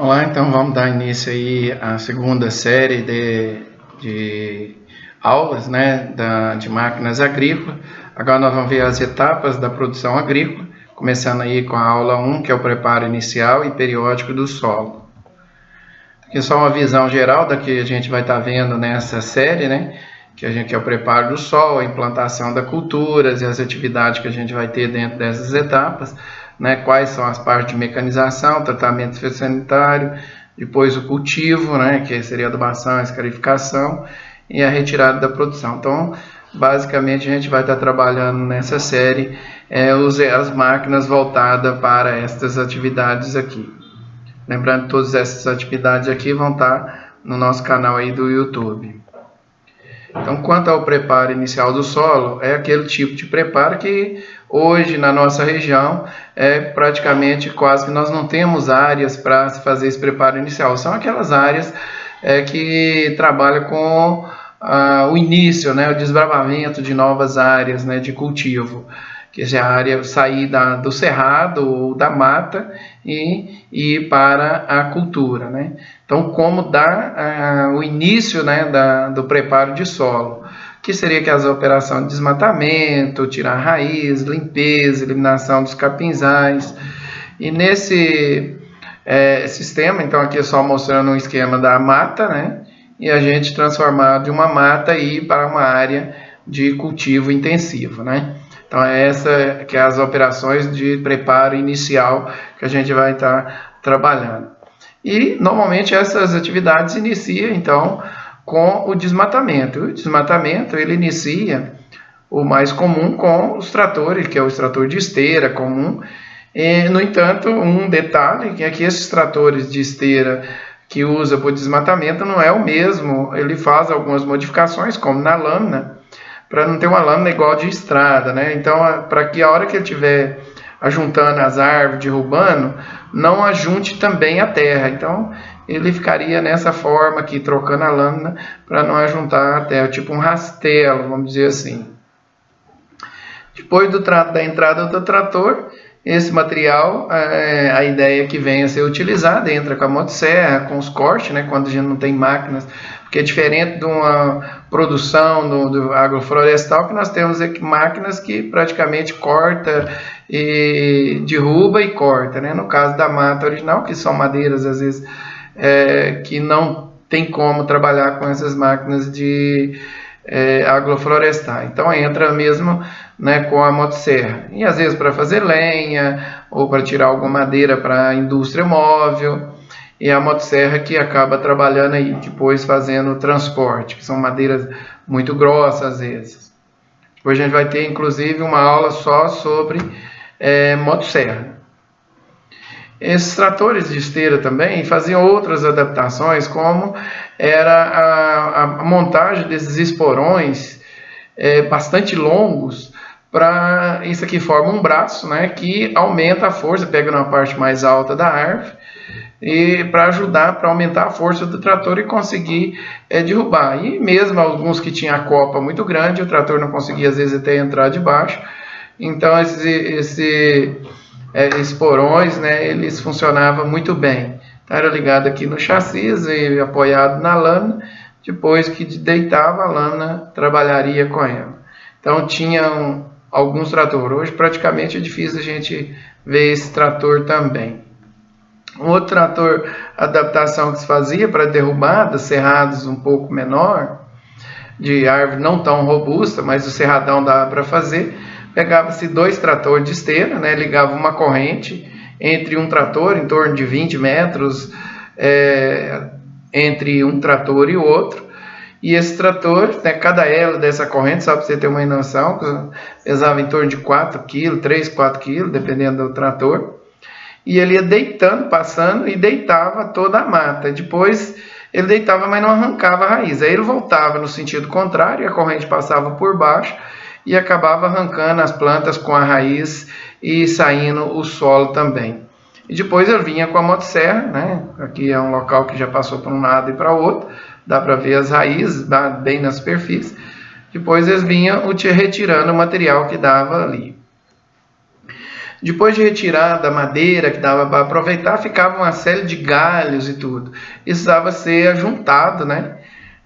Olá, então vamos dar início aí à segunda série de aulas, né, de máquinas agrícolas. Agora nós vamos ver as etapas da produção agrícola, começando aí com a aula 1, que é o preparo inicial e periódico do solo. Aqui só uma visão geral da que a gente vai estar vendo nessa série, né, que é o preparo do solo, a implantação das culturas e as atividades que a gente vai ter dentro dessas etapas. Né, quais são as partes de mecanização, tratamento fitossanitário, depois o cultivo, né, que seria adubação, escarificação e a retirada da produção. Então, basicamente, a gente vai estar trabalhando nessa série as máquinas voltadas para estas atividades aqui. Lembrando que todas essas atividades aqui vão estar no nosso canal aí do YouTube. Então, quanto ao preparo inicial do solo, é aquele tipo de preparo que hoje na nossa região praticamente quase que nós não temos áreas para se fazer esse preparo inicial. São aquelas áreas que trabalham com o início, né, o desbravamento de novas áreas, né, de cultivo. Que é a área sair do cerrado ou da mata e ir para a cultura, né? Então, como dar o início, né, do preparo de solo, que seria que as operações de desmatamento, tirar a raiz, limpeza, eliminação dos capinzais. E nesse sistema, então aqui é só mostrando um esquema da mata, né? E a gente transformar de uma mata e ir para uma área de cultivo intensivo, né? Então, essa que é as operações de preparo inicial que a gente vai estar trabalhando. E, normalmente, essas atividades iniciam, então, com o desmatamento. O desmatamento, ele inicia, o mais comum, com os tratores, que é o extrator de esteira comum. E, no entanto, um detalhe é que esses tratores de esteira que usa para o desmatamento não é o mesmo. Ele faz algumas modificações, como na lâmina, para não ter uma lâmina igual de estrada, né? Então, para que a hora que ele estiver ajuntando as árvores, derrubando, não ajunte também a terra. Então, ele ficaria nessa forma aqui, trocando a lâmina para não ajuntar a terra, tipo um rastelo, vamos dizer assim. Depois da entrada do trator, esse material, a ideia é que venha a ser utilizado, entra com a motosserra, com os cortes, né, quando a gente não tem máquinas, porque é diferente de uma produção do agroflorestal, que nós temos máquinas que praticamente corta e derruba e corta, né? No caso da mata original, que são madeiras, às vezes, que não tem como trabalhar com essas máquinas de agroflorestal. Então entra mesmo, né, com a motosserra. E às vezes para fazer lenha ou para tirar alguma madeira para a indústria móvel. E a motosserra que acaba trabalhando aí depois fazendo o transporte, que são madeiras muito grossas às vezes. Depois a gente vai ter inclusive uma aula só sobre motosserra. Esses tratores de esteira também faziam outras adaptações, como era a montagem desses esporões bastante longos, para isso aqui forma um braço, né, que aumenta a força, pega na parte mais alta da árvore, e para ajudar, para aumentar a força do trator e conseguir derrubar. E mesmo alguns que tinham a copa muito grande, o trator não conseguia às vezes até entrar debaixo. Então esses porões, né, eles funcionavam muito bem. Então, era ligado aqui no chassi e apoiado na lâmina. Depois que deitava, a lâmina trabalharia com ela. Então tinham alguns tratores. Hoje praticamente é difícil a gente ver esse trator também. Um outro trator, adaptação que se fazia para derrubadas, cerrados um pouco menor, de árvore não tão robusta, mas o cerradão dava para fazer. Pegava-se 2 tratores de esteira, né, ligava uma corrente entre um trator, em torno de 20 metros, entre um trator e o outro. E esse trator, né, cada elo dessa corrente, só para você ter uma noção, pesava em torno de 4 kg, 3, 4 kg, dependendo do trator. E ele ia deitando, passando e deitava toda a mata. Depois ele deitava, mas não arrancava a raiz. Aí ele voltava no sentido contrário, a corrente passava por baixo e acabava arrancando as plantas com a raiz e saindo o solo também. E depois ele vinha com a motosserra, né? Aqui é um local que já passou para um lado e para o outro, dá para ver as raízes bem na superfície. Depois eles vinham retirando o material que dava ali. Depois de retirar da madeira que dava para aproveitar, ficava uma série de galhos e tudo. Isso precisava ser ajuntado, né?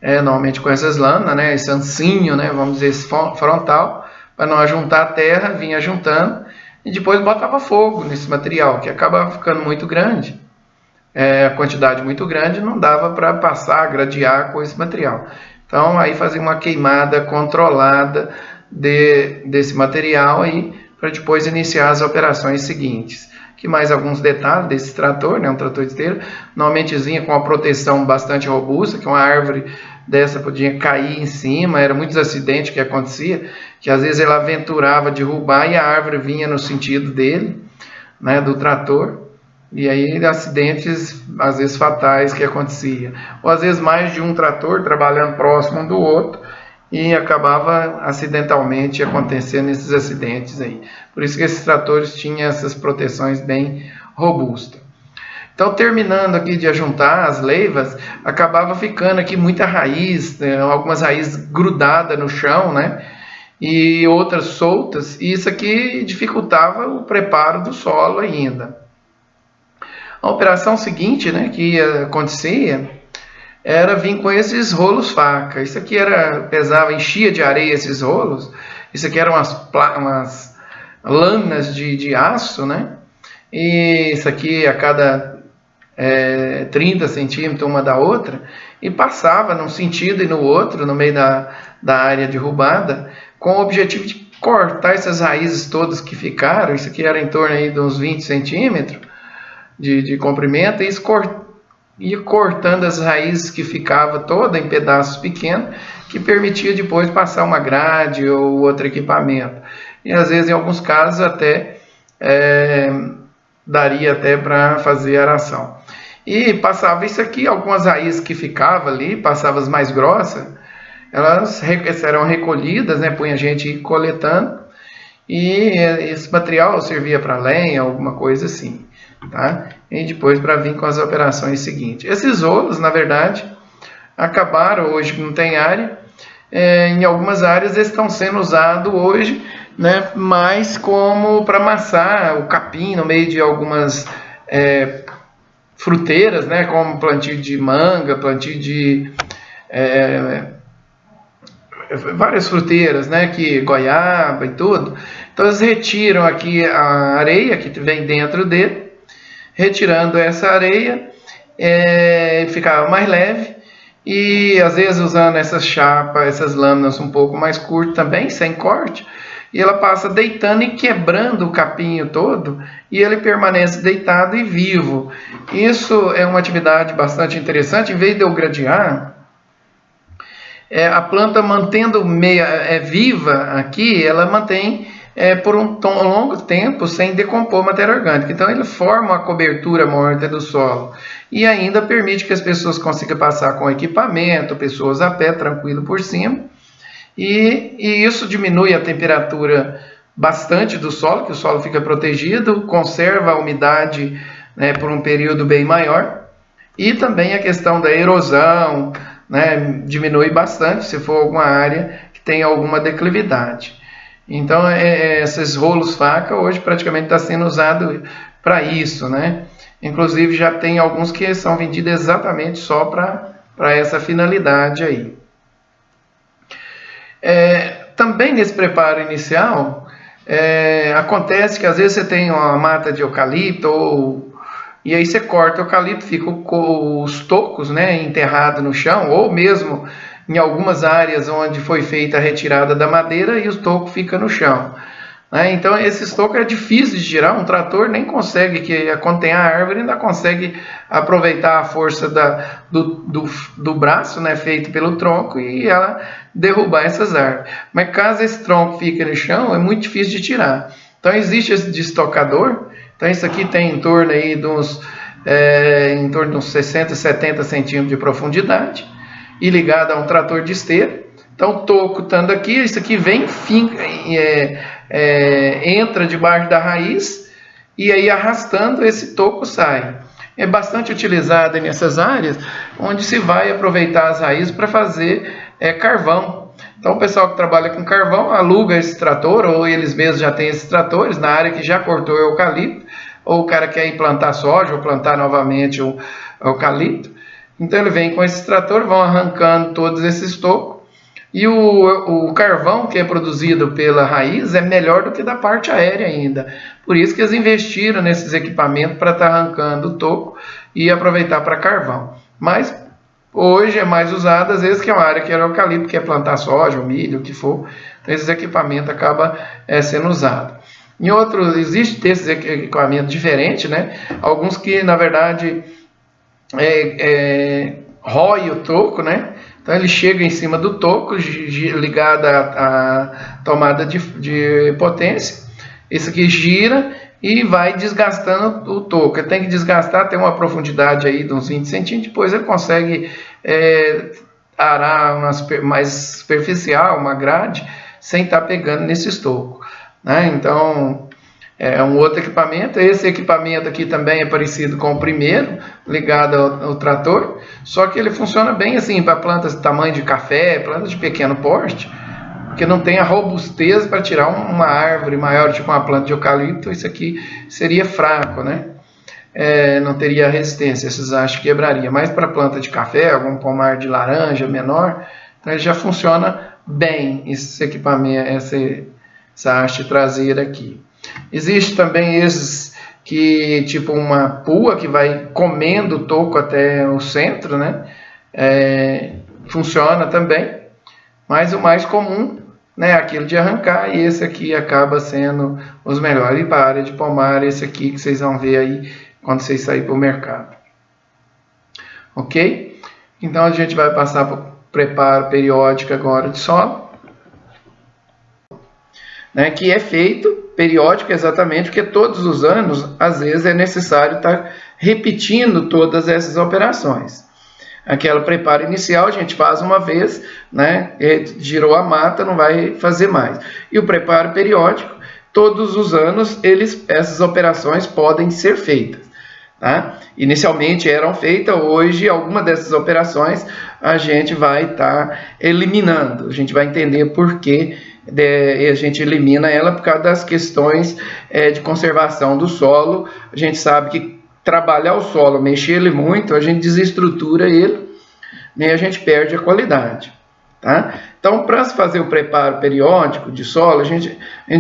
Normalmente com essas lâminas, né? Esse ancinho, né? Vamos dizer, esse frontal, para não ajuntar a terra, vinha juntando e depois botava fogo nesse material, que acabava ficando muito grande. A quantidade muito grande, não dava para passar, gradear com esse material. Então aí fazia uma queimada controlada desse material aí, para depois iniciar as operações seguintes. Aqui mais alguns detalhes desse trator, né, um trator de esteira, normalmente vinha com uma proteção bastante robusta, que uma árvore dessa podia cair em cima, eram muitos acidentes que acontecia, que às vezes ele aventurava derrubar e a árvore vinha no sentido dele, né, do trator, e aí acidentes às vezes fatais que acontecia, ou às vezes mais de um trator trabalhando próximo um do outro, e acabava acidentalmente acontecendo esses acidentes aí. Por isso que esses tratores tinham essas proteções bem robustas. Então, terminando aqui de ajuntar as leivas, acabava ficando aqui muita raiz, né, algumas raízes grudadas no chão, né, e outras soltas, e isso aqui dificultava o preparo do solo ainda. A operação seguinte, né, que acontecia era vir com esses rolos faca. Isso aqui pesava, enchia de areia esses rolos. Isso aqui eram umas lâminas de aço, né? E isso aqui a cada 30 centímetros uma da outra, e passava num sentido e no outro, no meio da área derrubada, com o objetivo de cortar essas raízes todas que ficaram. Isso aqui era em torno aí de uns 20 centímetros de comprimento, e ia cortando as raízes que ficava toda em pedaços pequenos, que permitia depois passar uma grade ou outro equipamento. E às vezes, em alguns casos, até daria até para fazer aração. E passava isso aqui, algumas raízes que ficavam ali, passavam as mais grossas, elas eram recolhidas, né, punha a gente ir coletando, e esse material servia para lenha, alguma coisa assim. Tá? E depois para vir com as operações seguintes. Esses rolos, na verdade, acabaram hoje, não tem área. Em algumas áreas eles estão sendo usados hoje, né, mais como para amassar o capim no meio de algumas fruteiras, né, como plantio de manga, plantio de várias fruteiras, né, que goiaba e tudo. Então eles retiram aqui a areia que vem dentro dele. Retirando essa areia, ficava mais leve, e às vezes usando essas chapas, essas lâminas um pouco mais curtas também, sem corte, e ela passa deitando e quebrando o capinho todo, e ele permanece deitado e vivo. Isso é uma atividade bastante interessante. Em vez de eu gradear, a planta mantendo viva aqui, ela mantém por um longo tempo sem decompor matéria orgânica. Então ele forma uma cobertura morta do solo e ainda permite que as pessoas consigam passar com equipamento, pessoas a pé, tranquilo por cima, e isso diminui a temperatura bastante do solo, que o solo fica protegido, conserva a umidade, né, por um período bem maior, e também a questão da erosão, né, diminui bastante se for alguma área que tem alguma declividade. Então, esses rolos faca hoje praticamente está sendo usado para isso, né? Inclusive já tem alguns que são vendidos exatamente só para essa finalidade aí. Também nesse preparo inicial, acontece que às vezes você tem uma mata de eucalipto, e aí você corta o eucalipto, fica os tocos, né, enterrados no chão, ou mesmo em algumas áreas onde foi feita a retirada da madeira e o toco fica no chão. Então esse toco é difícil de tirar, um trator nem consegue, quando tem a árvore, ainda consegue aproveitar a força do braço, né, feito pelo tronco, e ela derrubar essas árvores. Mas caso esse tronco fique no chão, é muito difícil de tirar. Então existe esse destocador. Então isso aqui tem em torno aí de uns 60, 70 centímetros de profundidade, e ligado a um trator de esteira. Então o toco estando aqui, isso aqui vem, entra debaixo da raiz, e aí arrastando esse toco sai. É bastante utilizado nessas áreas onde se vai aproveitar as raízes para fazer carvão. Então o pessoal que trabalha com carvão aluga esse trator, ou eles mesmos já têm esses tratores na área que já cortou o eucalipto, ou o cara quer ir plantar soja ou plantar novamente o eucalipto. Então ele vem com esses tratores, vão arrancando todos esses tocos, e o carvão que é produzido pela raiz é melhor do que da parte aérea ainda. Por isso que eles investiram nesses equipamentos para estar arrancando o toco e aproveitar para carvão. Mas hoje é mais usado, às vezes, que é uma área que era eucalipto, que é plantar soja, ou milho, o que for. Então, esses equipamentos acabam sendo usados. Em outros, existe esses equipamentos diferentes, né? Alguns que, na verdade, rói o toco, né? Então, ele chega em cima do toco, ligado à tomada de potência. Esse aqui gira e vai desgastando o toco. Ele tem que desgastar, tem uma profundidade aí de uns 20 centímetros, depois ele consegue arar mais superficial, uma grade, sem estar pegando nesses tocos, né? Então, é um outro equipamento. Esse equipamento aqui também é parecido com o primeiro, ligado ao trator, só que ele funciona bem assim para plantas de tamanho de café, plantas de pequeno porte, porque não tem a robustez para tirar uma árvore maior, tipo uma planta de eucalipto. Isso aqui seria fraco, né? Não teria resistência, esses hastes quebraria. Mas para planta de café, algum pomar de laranja menor, então ele já funciona bem, esse equipamento, essa haste traseira aqui. Existe também esses que, tipo uma pua que vai comendo o toco até o centro, né? Funciona também, mas o mais comum, né, aquilo de arrancar, e esse aqui acaba sendo os melhores. E para a área de pomar, esse aqui que vocês vão ver aí quando vocês saírem para o mercado. Ok? Então a gente vai passar para o preparo periódico agora de solo, né, que é feito periódico exatamente porque todos os anos, às vezes, é necessário estar repetindo todas essas operações. Aquela preparo inicial a gente faz uma vez, né? Girou a mata, não vai fazer mais. E o preparo periódico, todos os anos, essas operações podem ser feitas, tá? Inicialmente eram feitas, hoje alguma dessas operações a gente vai estar eliminando. A gente vai entender por que a gente elimina ela, por causa das questões de conservação do solo. A gente sabe que trabalhar o solo, mexer ele muito, a gente desestrutura ele, e a gente perde a qualidade, tá? Então, para fazer o preparo periódico de solo, a gente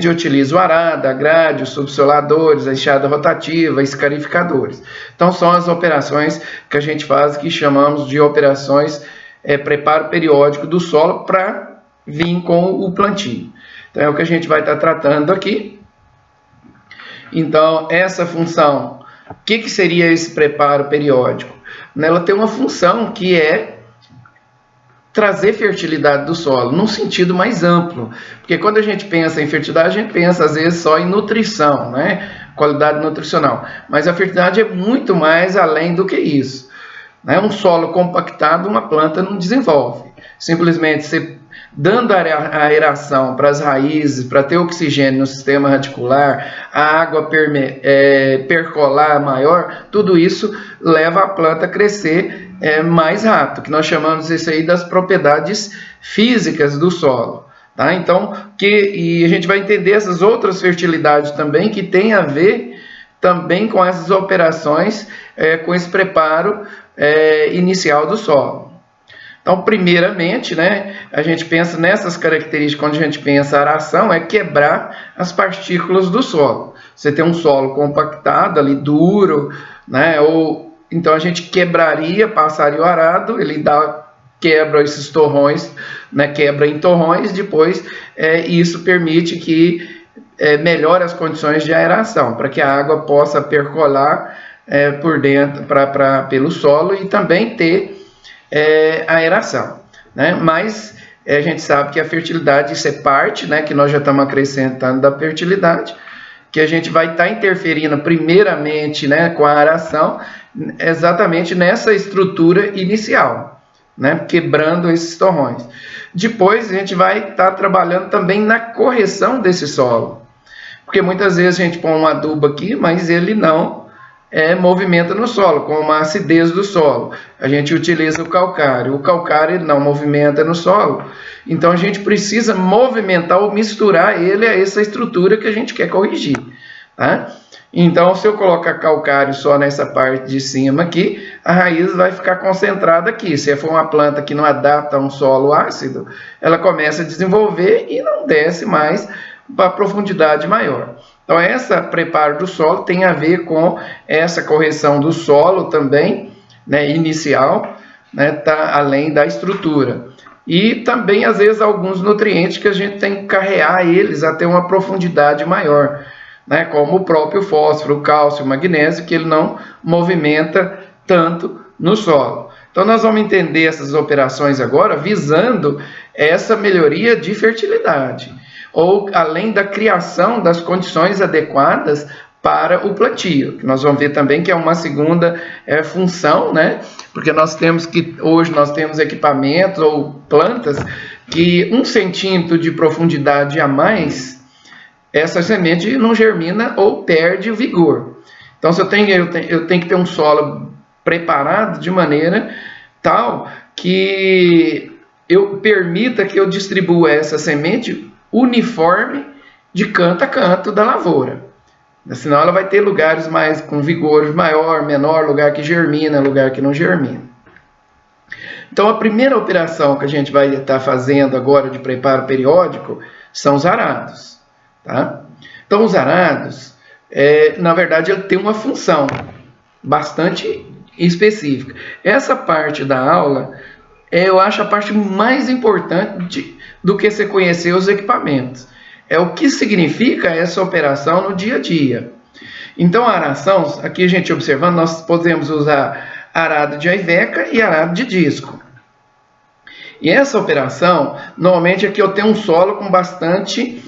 utiliza o arado, a grade, os subsoladores, a enxada rotativa, escarificadores. Então, são as operações que a gente faz, que chamamos de operações preparo periódico do solo, para vir com o plantio. Então, é o que a gente vai estar tratando aqui. Então, essa função, o que seria esse preparo periódico? Ela tem uma função que é trazer fertilidade do solo, num sentido mais amplo. Porque quando a gente pensa em fertilidade, a gente pensa às vezes só em nutrição, né? Qualidade nutricional. Mas a fertilidade é muito mais além do que isso, né? Um solo compactado, uma planta não desenvolve. Simplesmente você dando a aeração para as raízes, para ter oxigênio no sistema radicular, a água percolar maior, tudo isso leva a planta a crescer mais rápido, que nós chamamos isso aí das propriedades físicas do solo, tá? Então, e a gente vai entender essas outras fertilidades também, que tem a ver também com essas operações, com esse preparo inicial do solo. Então, primeiramente, né, a gente pensa nessas características, quando a gente pensa aração, é quebrar as partículas do solo. Você tem um solo compactado ali, duro, né, então a gente quebraria, passaria o arado, ele quebra esses torrões, né, quebra em torrões, depois isso permite que melhore as condições de aeração, para que a água possa percolar por dentro, pelo solo, e também ter aeração, né? Mas a gente sabe que a fertilidade, isso é parte, né, que nós já estamos acrescentando da fertilidade, que a gente vai estar interferindo primeiramente, né, com a aeração, exatamente nessa estrutura inicial, né, quebrando esses torrões. Depois a gente vai estar trabalhando também na correção desse solo, porque muitas vezes a gente põe um adubo aqui, mas ele não movimenta no solo, como a acidez do solo. A gente utiliza o calcário ele não movimenta no solo, então a gente precisa movimentar ou misturar ele a essa estrutura que a gente quer corrigir, tá? Então, se eu colocar calcário só nessa parte de cima aqui, a raiz vai ficar concentrada aqui. Se for uma planta que não adapta a um solo ácido, ela começa a desenvolver e não desce mais para profundidade maior. Então, esse preparo do solo tem a ver com essa correção do solo também, né, inicial, né, tá além da estrutura. E também, às vezes, alguns nutrientes que a gente tem que carrear eles até uma profundidade maior, né, como o próprio fósforo, o cálcio, o magnésio, que ele não movimenta tanto no solo. Então, nós vamos entender essas operações agora visando essa melhoria de fertilidade, ou além da criação das condições adequadas para o plantio, que nós vamos ver também que é uma segunda função, né? Porque hoje nós temos equipamentos ou plantas que 1 centímetro de profundidade a mais, essa semente não germina ou perde o vigor. Então, se eu tenho que ter um solo preparado de maneira tal que eu permita que eu distribua essa semente uniforme de canto a canto da lavoura. Senão ela vai ter lugares mais com vigor maior, menor, lugar que germina, lugar que não germina. Então, a primeira operação que a gente vai estar fazendo agora de preparo periódico são os arados. Tá? Então, os arados, na verdade, ele tem uma função bastante específica. Essa parte da aula, eu acho a parte mais importante do que você conhecer os equipamentos. É o que significa essa operação no dia a dia. Então, a aração, aqui a gente observando, nós podemos usar arado de aiveca e arado de disco. E essa operação, normalmente aqui eu tenho um solo com bastante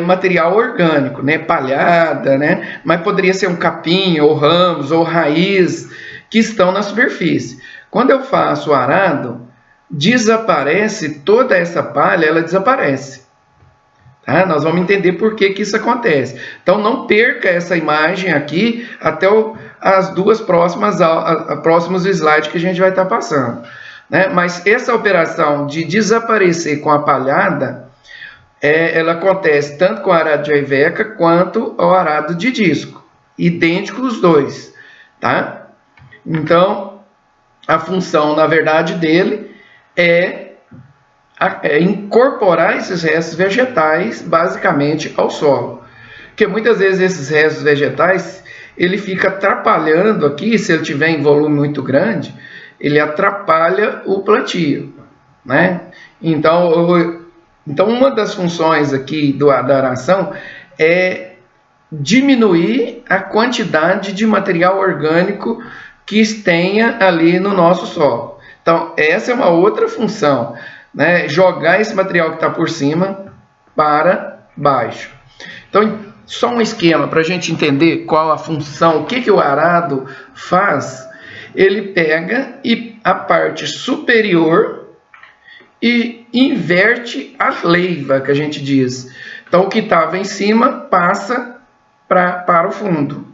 material orgânico, né, palhada, né, mas poderia ser um capim, ou ramos, ou raiz, que estão na superfície. Quando eu faço o arado, desaparece toda essa palha, ela desaparece. Tá? Nós vamos entender por que isso acontece. Então, não perca essa imagem aqui até as duas próximos slides que a gente vai estar passando. Né? Mas essa operação de desaparecer com a palhada, ela acontece tanto com o arado de aiveca quanto o arado de disco. Idênticos os dois. Tá? Então, a função, na verdade, dele é incorporar esses restos vegetais, basicamente, ao solo. Porque muitas vezes esses restos vegetais, ele fica atrapalhando aqui, se ele tiver em volume muito grande, ele atrapalha o plantio. Né? Então, uma das funções aqui da aração é diminuir a quantidade de material orgânico que tenha ali no nosso solo. Então, essa é uma outra função, né? Jogar esse material que está por cima para baixo. Então, só um esquema para a gente entender qual a função, o que o arado faz. Ele pega a parte superior e inverte a leiva, que a gente diz. Então, o que estava em cima passa para o fundo.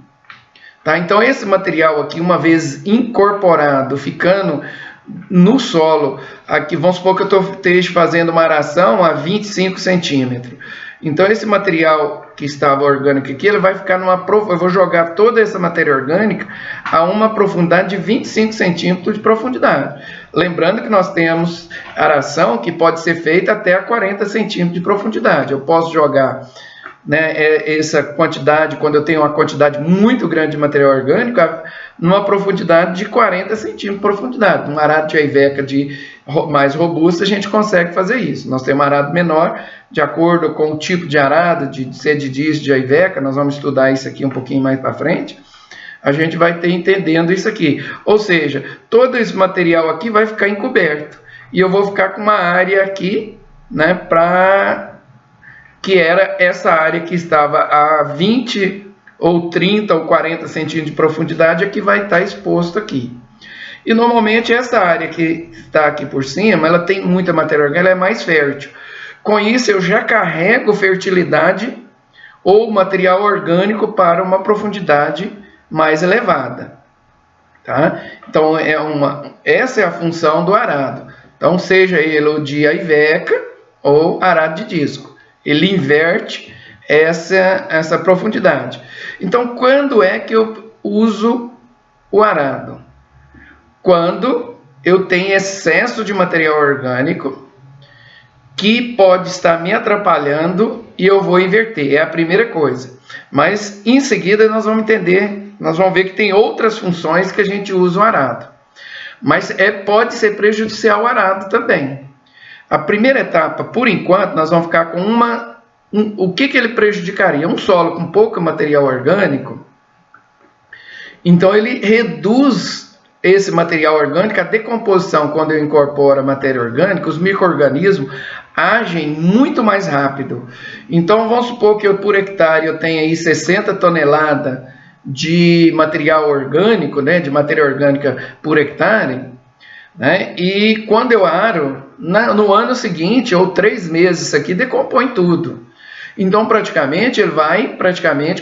Tá? Então, esse material aqui, uma vez incorporado, ficando no solo, aqui vamos supor que eu esteja fazendo uma aração a 25 centímetros. Então, esse material que estava orgânico aqui, ele vai ficar eu vou jogar toda essa matéria orgânica a uma profundidade de 25 centímetros de profundidade. Lembrando que nós temos aração que pode ser feita até a 40 centímetros de profundidade. Eu posso jogar, né, essa quantidade, quando eu tenho uma quantidade muito grande de material orgânico, numa profundidade de 40 centímetros de profundidade. Um arado de aiveca mais robusto, a gente consegue fazer isso. Nós temos um arado menor, de acordo com o tipo de arado, de ser de disco, de aiveca, nós vamos estudar isso aqui um pouquinho mais para frente, a gente vai ter entendendo isso aqui. Ou seja, todo esse material aqui vai ficar encoberto. E eu vou ficar com uma área aqui, né, que era essa área que estava a 20 ou 30 ou 40 centímetros de profundidade, é que vai estar exposto aqui. E normalmente essa área que está aqui por cima, ela tem muita matéria orgânica, ela é mais fértil. Com isso eu já carrego fertilidade ou material orgânico para uma profundidade mais elevada. Tá? Então, essa é a função do arado. Então, seja ele o de Iveca ou arado de disco. Ele inverte essa profundidade. Então, quando é que eu uso o arado? Quando eu tenho excesso de material orgânico que pode estar me atrapalhando e eu vou inverter. É a primeira coisa. Mas, em seguida, nós vamos ver que tem outras funções que a gente usa o arado. Mas pode ser prejudicial o arado também. A primeira etapa, por enquanto, nós vamos ficar com o que ele prejudicaria? Um solo com pouco material orgânico, então ele reduz esse material orgânico, a decomposição, quando eu incorporo a matéria orgânica, os micro-organismos agem muito mais rápido. Então vamos supor que por hectare eu tenha aí 60 toneladas de material orgânico, né, de matéria orgânica por hectare, né, e quando eu aro, no ano seguinte, ou 3 meses, isso aqui decompõe tudo. Então, praticamente, ele vai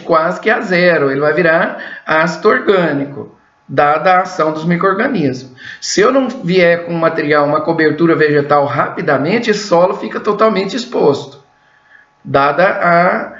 quase que a zero, ele vai virar ácido orgânico, dada a ação dos micro-organismos. Se eu não vier com material, uma cobertura vegetal rapidamente, esse solo fica totalmente exposto, dada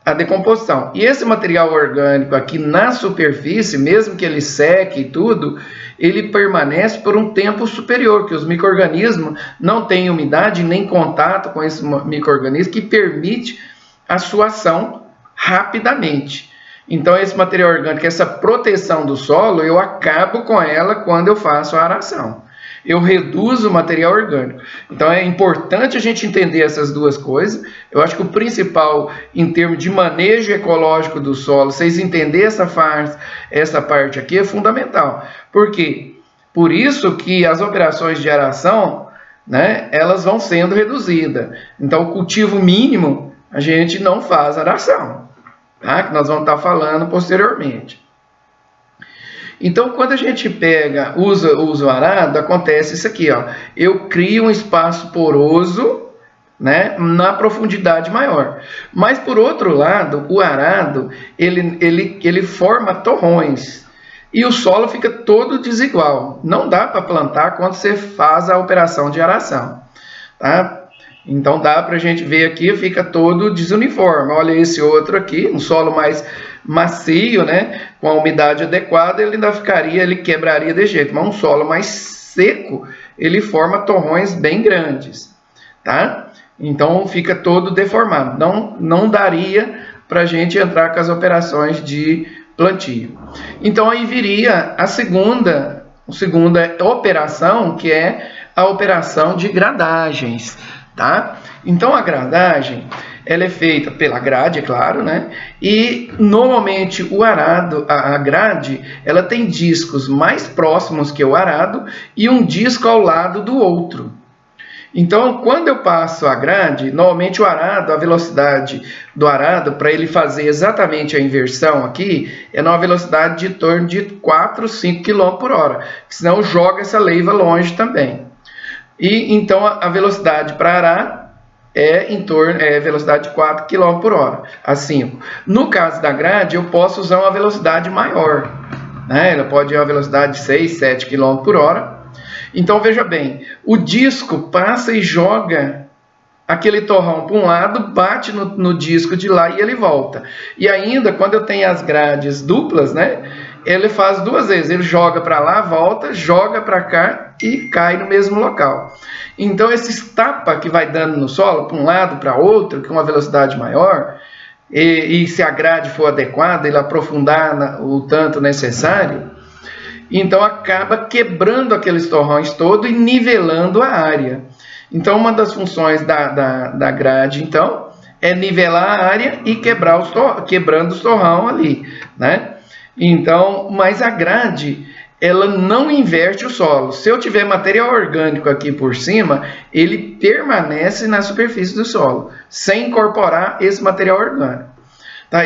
a decomposição. E esse material orgânico aqui na superfície, mesmo que ele seque e tudo, ele permanece por um tempo superior, que os micro-organismos não têm umidade nem contato com esse micro-organismo que permite a sua ação rapidamente. Então, esse material orgânico, essa proteção do solo, eu acabo com ela quando eu faço a aração. Eu reduzo o material orgânico. Então, é importante a gente entender essas duas coisas. Eu acho que o principal, em termos de manejo ecológico do solo, vocês entenderem essa parte aqui é fundamental. Por quê? Por isso que as operações de aração, né, elas vão sendo reduzidas. Então, o cultivo mínimo, a gente não faz aração, tá? Que nós vamos estar falando posteriormente. Então, quando a gente usa o arado, acontece isso aqui, ó. Eu crio um espaço poroso, né, na profundidade maior. Mas, por outro lado, o arado, ele forma torrões. E o solo fica todo desigual. Não dá para plantar quando você faz a operação de aração, tá? Então, dá para a gente ver aqui, fica todo desuniforme. Olha esse outro aqui, um solo mais macio, né, com a umidade adequada, ele quebraria de jeito. Mas um solo mais seco, ele forma torrões bem grandes, tá? Então, fica todo deformado. Não daria para a gente entrar com as operações de plantio. Então, aí viria a segunda operação, que é a operação de gradagens. Tá? Então, a gradagem, ela é feita pela grade, é claro, né? E normalmente o arado, a grade, ela tem discos mais próximos que o arado e um disco ao lado do outro. Então, quando eu passo a grade, normalmente o arado, a velocidade do arado, para ele fazer exatamente a inversão aqui, é numa velocidade de torno de 4, 5 km por hora, senão joga essa leiva longe também. E então a velocidade para arar é velocidade de 4 km por hora, a 5. No caso da grade, eu posso usar uma velocidade maior, né? Ela pode ir a uma velocidade de 6, 7 km por hora. Então, veja bem, o disco passa e joga aquele torrão para um lado, bate no disco de lá e ele volta. E ainda, quando eu tenho as grades duplas, né? Ele faz 2 vezes, ele joga para lá, volta, joga para cá e cai no mesmo local. Então, esses tapas que vai dando no solo, para um lado, para outro, com uma velocidade maior, e se a grade for adequada, ele aprofundar o tanto necessário, então acaba quebrando aqueles torrões todos e nivelando a área. Então, uma das funções da grade, então, é nivelar a área e quebrando os torrão ali, né? Então, mas a grade, ela não inverte o solo. Se eu tiver material orgânico aqui por cima, ele permanece na superfície do solo, sem incorporar esse material orgânico. Tá?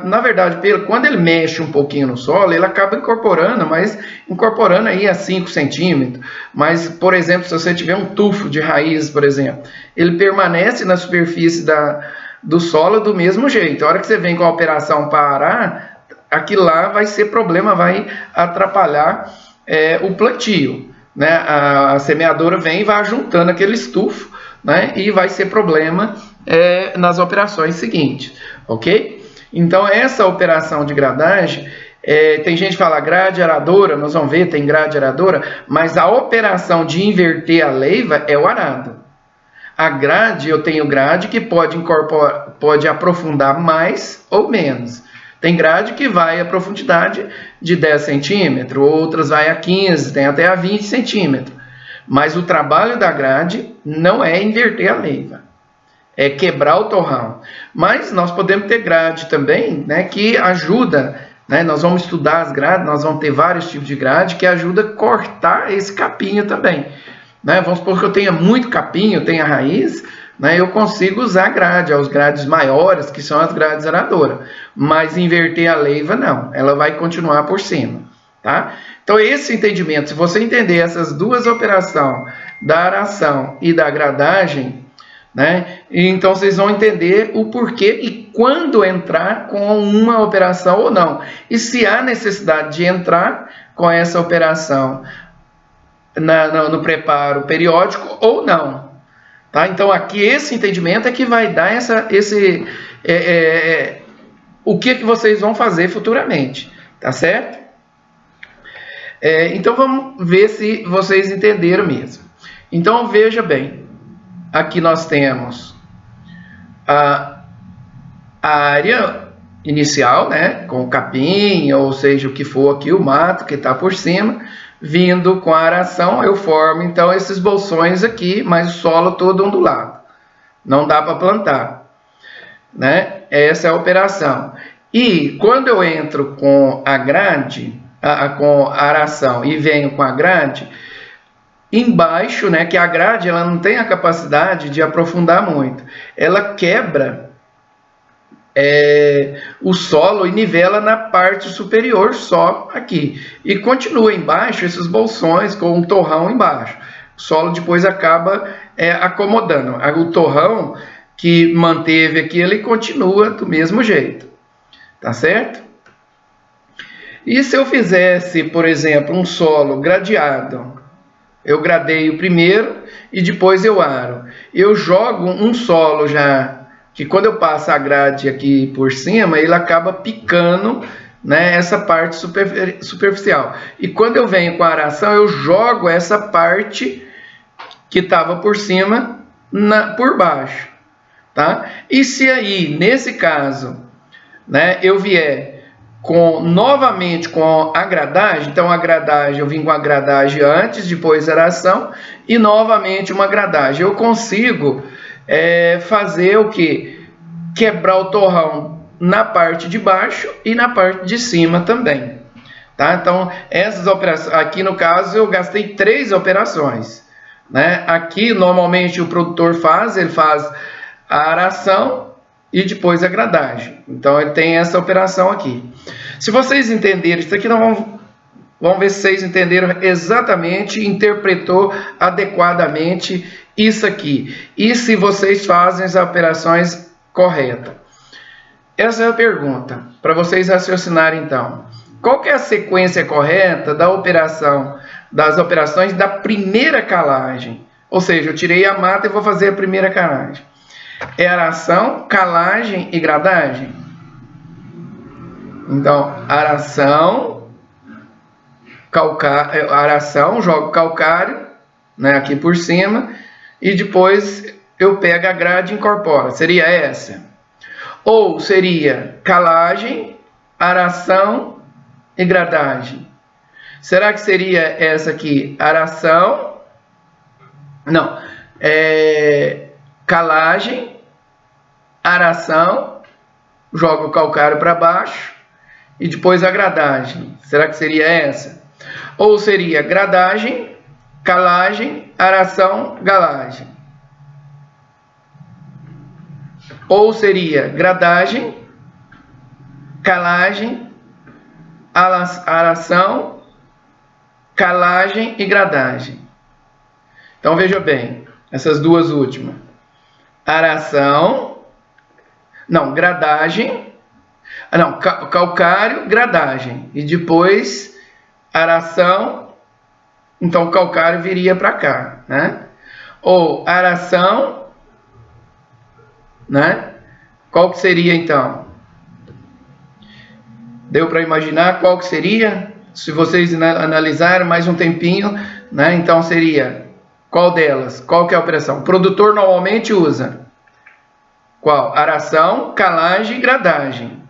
Na verdade, quando ele mexe um pouquinho no solo, ele acaba incorporando aí a 5 centímetros. Mas, por exemplo, se você tiver um tufo de raiz, por exemplo, ele permanece na superfície do solo do mesmo jeito. A hora que você vem com a operação para arar, aquilo lá vai ser problema, vai atrapalhar o plantio, né? A semeadora vem e vai juntando aquele estufo, né? E vai ser problema nas operações seguintes, ok? Então essa operação de gradagem, tem gente que fala grade aradora, nós vamos ver, tem grade aradora, mas a operação de inverter a leiva é o arado. A grade, eu tenho grade que pode aprofundar mais ou menos. Tem grade que vai a profundidade de 10 centímetros, outras vai a 15, tem até a 20 centímetros. Mas o trabalho da grade não é inverter a leiva, é quebrar o torrão. Mas nós podemos ter grade também, né, que ajuda, né, nós vamos estudar as grades, nós vamos ter vários tipos de grade que ajuda a cortar esse capinho também. Né? Vamos supor que eu tenha muito capinho, tenha raiz, né, eu consigo usar grade, os grades maiores, que são as grades aradoras. Mas inverter a leiva, não. Ela vai continuar por cima. Tá? Então, esse entendimento, se você entender essas duas operações, da aração e da gradagem, né, então vocês vão entender o porquê e quando entrar com uma operação ou não. E se há necessidade de entrar com essa operação no preparo periódico ou não. Tá? Então, aqui esse entendimento é que vai dar o que vocês vão fazer futuramente. Tá certo? Então, vamos ver se vocês entenderam mesmo. Então, veja bem. Aqui nós temos a área inicial, né, com o capim, ou seja, o que for aqui, o mato que está por cima. Vindo com a aração, eu formo então esses bolsões aqui, mas o solo todo ondulado. Não dá para plantar, né? Essa é a operação. E quando eu entro com a grade, com a aração e venho com a grade, embaixo, né, que a grade ela não tem a capacidade de aprofundar muito. Ela quebra o solo e nivela na parte superior só aqui. E continua embaixo esses bolsões com um torrão embaixo. O solo depois acaba acomodando. O torrão que manteve aqui, ele continua do mesmo jeito. Tá certo? E se eu fizesse, por exemplo, um solo gradeado, eu gradeio primeiro e depois eu aro. Eu jogo um solo já que quando eu passo a grade aqui por cima, ele acaba picando, né, essa parte superficial. E quando eu venho com a aração, eu jogo essa parte que estava por cima por baixo. Tá? E se aí, nesse caso, né, eu vier novamente com a gradagem, então a gradagem, eu vim com a gradagem antes, depois a aração, e novamente uma gradagem. Eu consigo fazer o que? Quebrar o torrão na parte de baixo e na parte de cima também. Tá? Então, essas operações, aqui no caso eu gastei 3 operações. Né? Aqui, normalmente, o produtor ele faz a aração e depois a gradagem. Então, ele tem essa operação aqui. Se vocês entenderem isso aqui, nós vamos ver se vocês entenderam exatamente, interpretou adequadamente isso aqui. E se vocês fazem as operações corretas. Essa é a pergunta, para vocês raciocinarem então. Qual que é a sequência correta das operações da primeira calagem? Ou seja, eu tirei a mata e vou fazer a primeira calagem. É aração, calagem e gradagem? Então, aração, jogo calcário, né, aqui por cima, e depois eu pego a grade e incorporo. Seria essa? Ou seria calagem, aração e gradagem? Será que seria essa aqui? Aração? Não. Calagem, aração, jogo o calcário para baixo e depois a gradagem. Será que seria essa? Ou seria gradagem, calagem, aração, galagem? Ou seria gradagem, calagem, aração, calagem e gradagem? Então veja bem, essas duas últimas. Gradagem. Não, calcário, gradagem. E depois aração, então o calcário viria para cá, né? Ou aração, né? Qual que seria então? Deu para imaginar qual que seria? Se vocês analisarem mais um tempinho, né? Então seria qual delas? Qual que é a operação? O produtor normalmente usa qual? Aração, calagem e gradagem.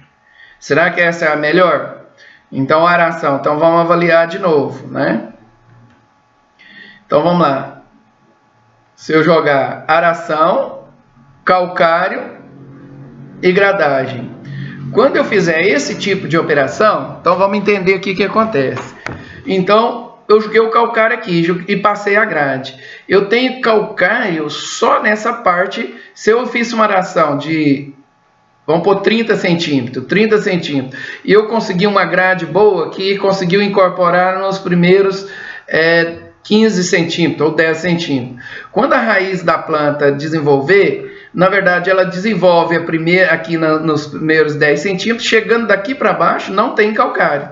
Será que essa é a melhor? Então aração. Então vamos avaliar de novo, né? Então vamos lá. Se eu jogar aração, calcário e gradagem. Quando eu fizer esse tipo de operação, então vamos entender aqui o que acontece. Então, eu joguei o calcário aqui e passei a grade. Eu tenho calcário só nessa parte. Se eu fiz uma aração de, vamos pôr 30 centímetros, e eu consegui uma grade boa que conseguiu incorporar nos primeiros 15 centímetros ou 10 centímetros. Quando a raiz da planta desenvolver, na verdade ela desenvolve a primeira aqui nos primeiros 10 centímetros, chegando daqui para baixo não tem calcário.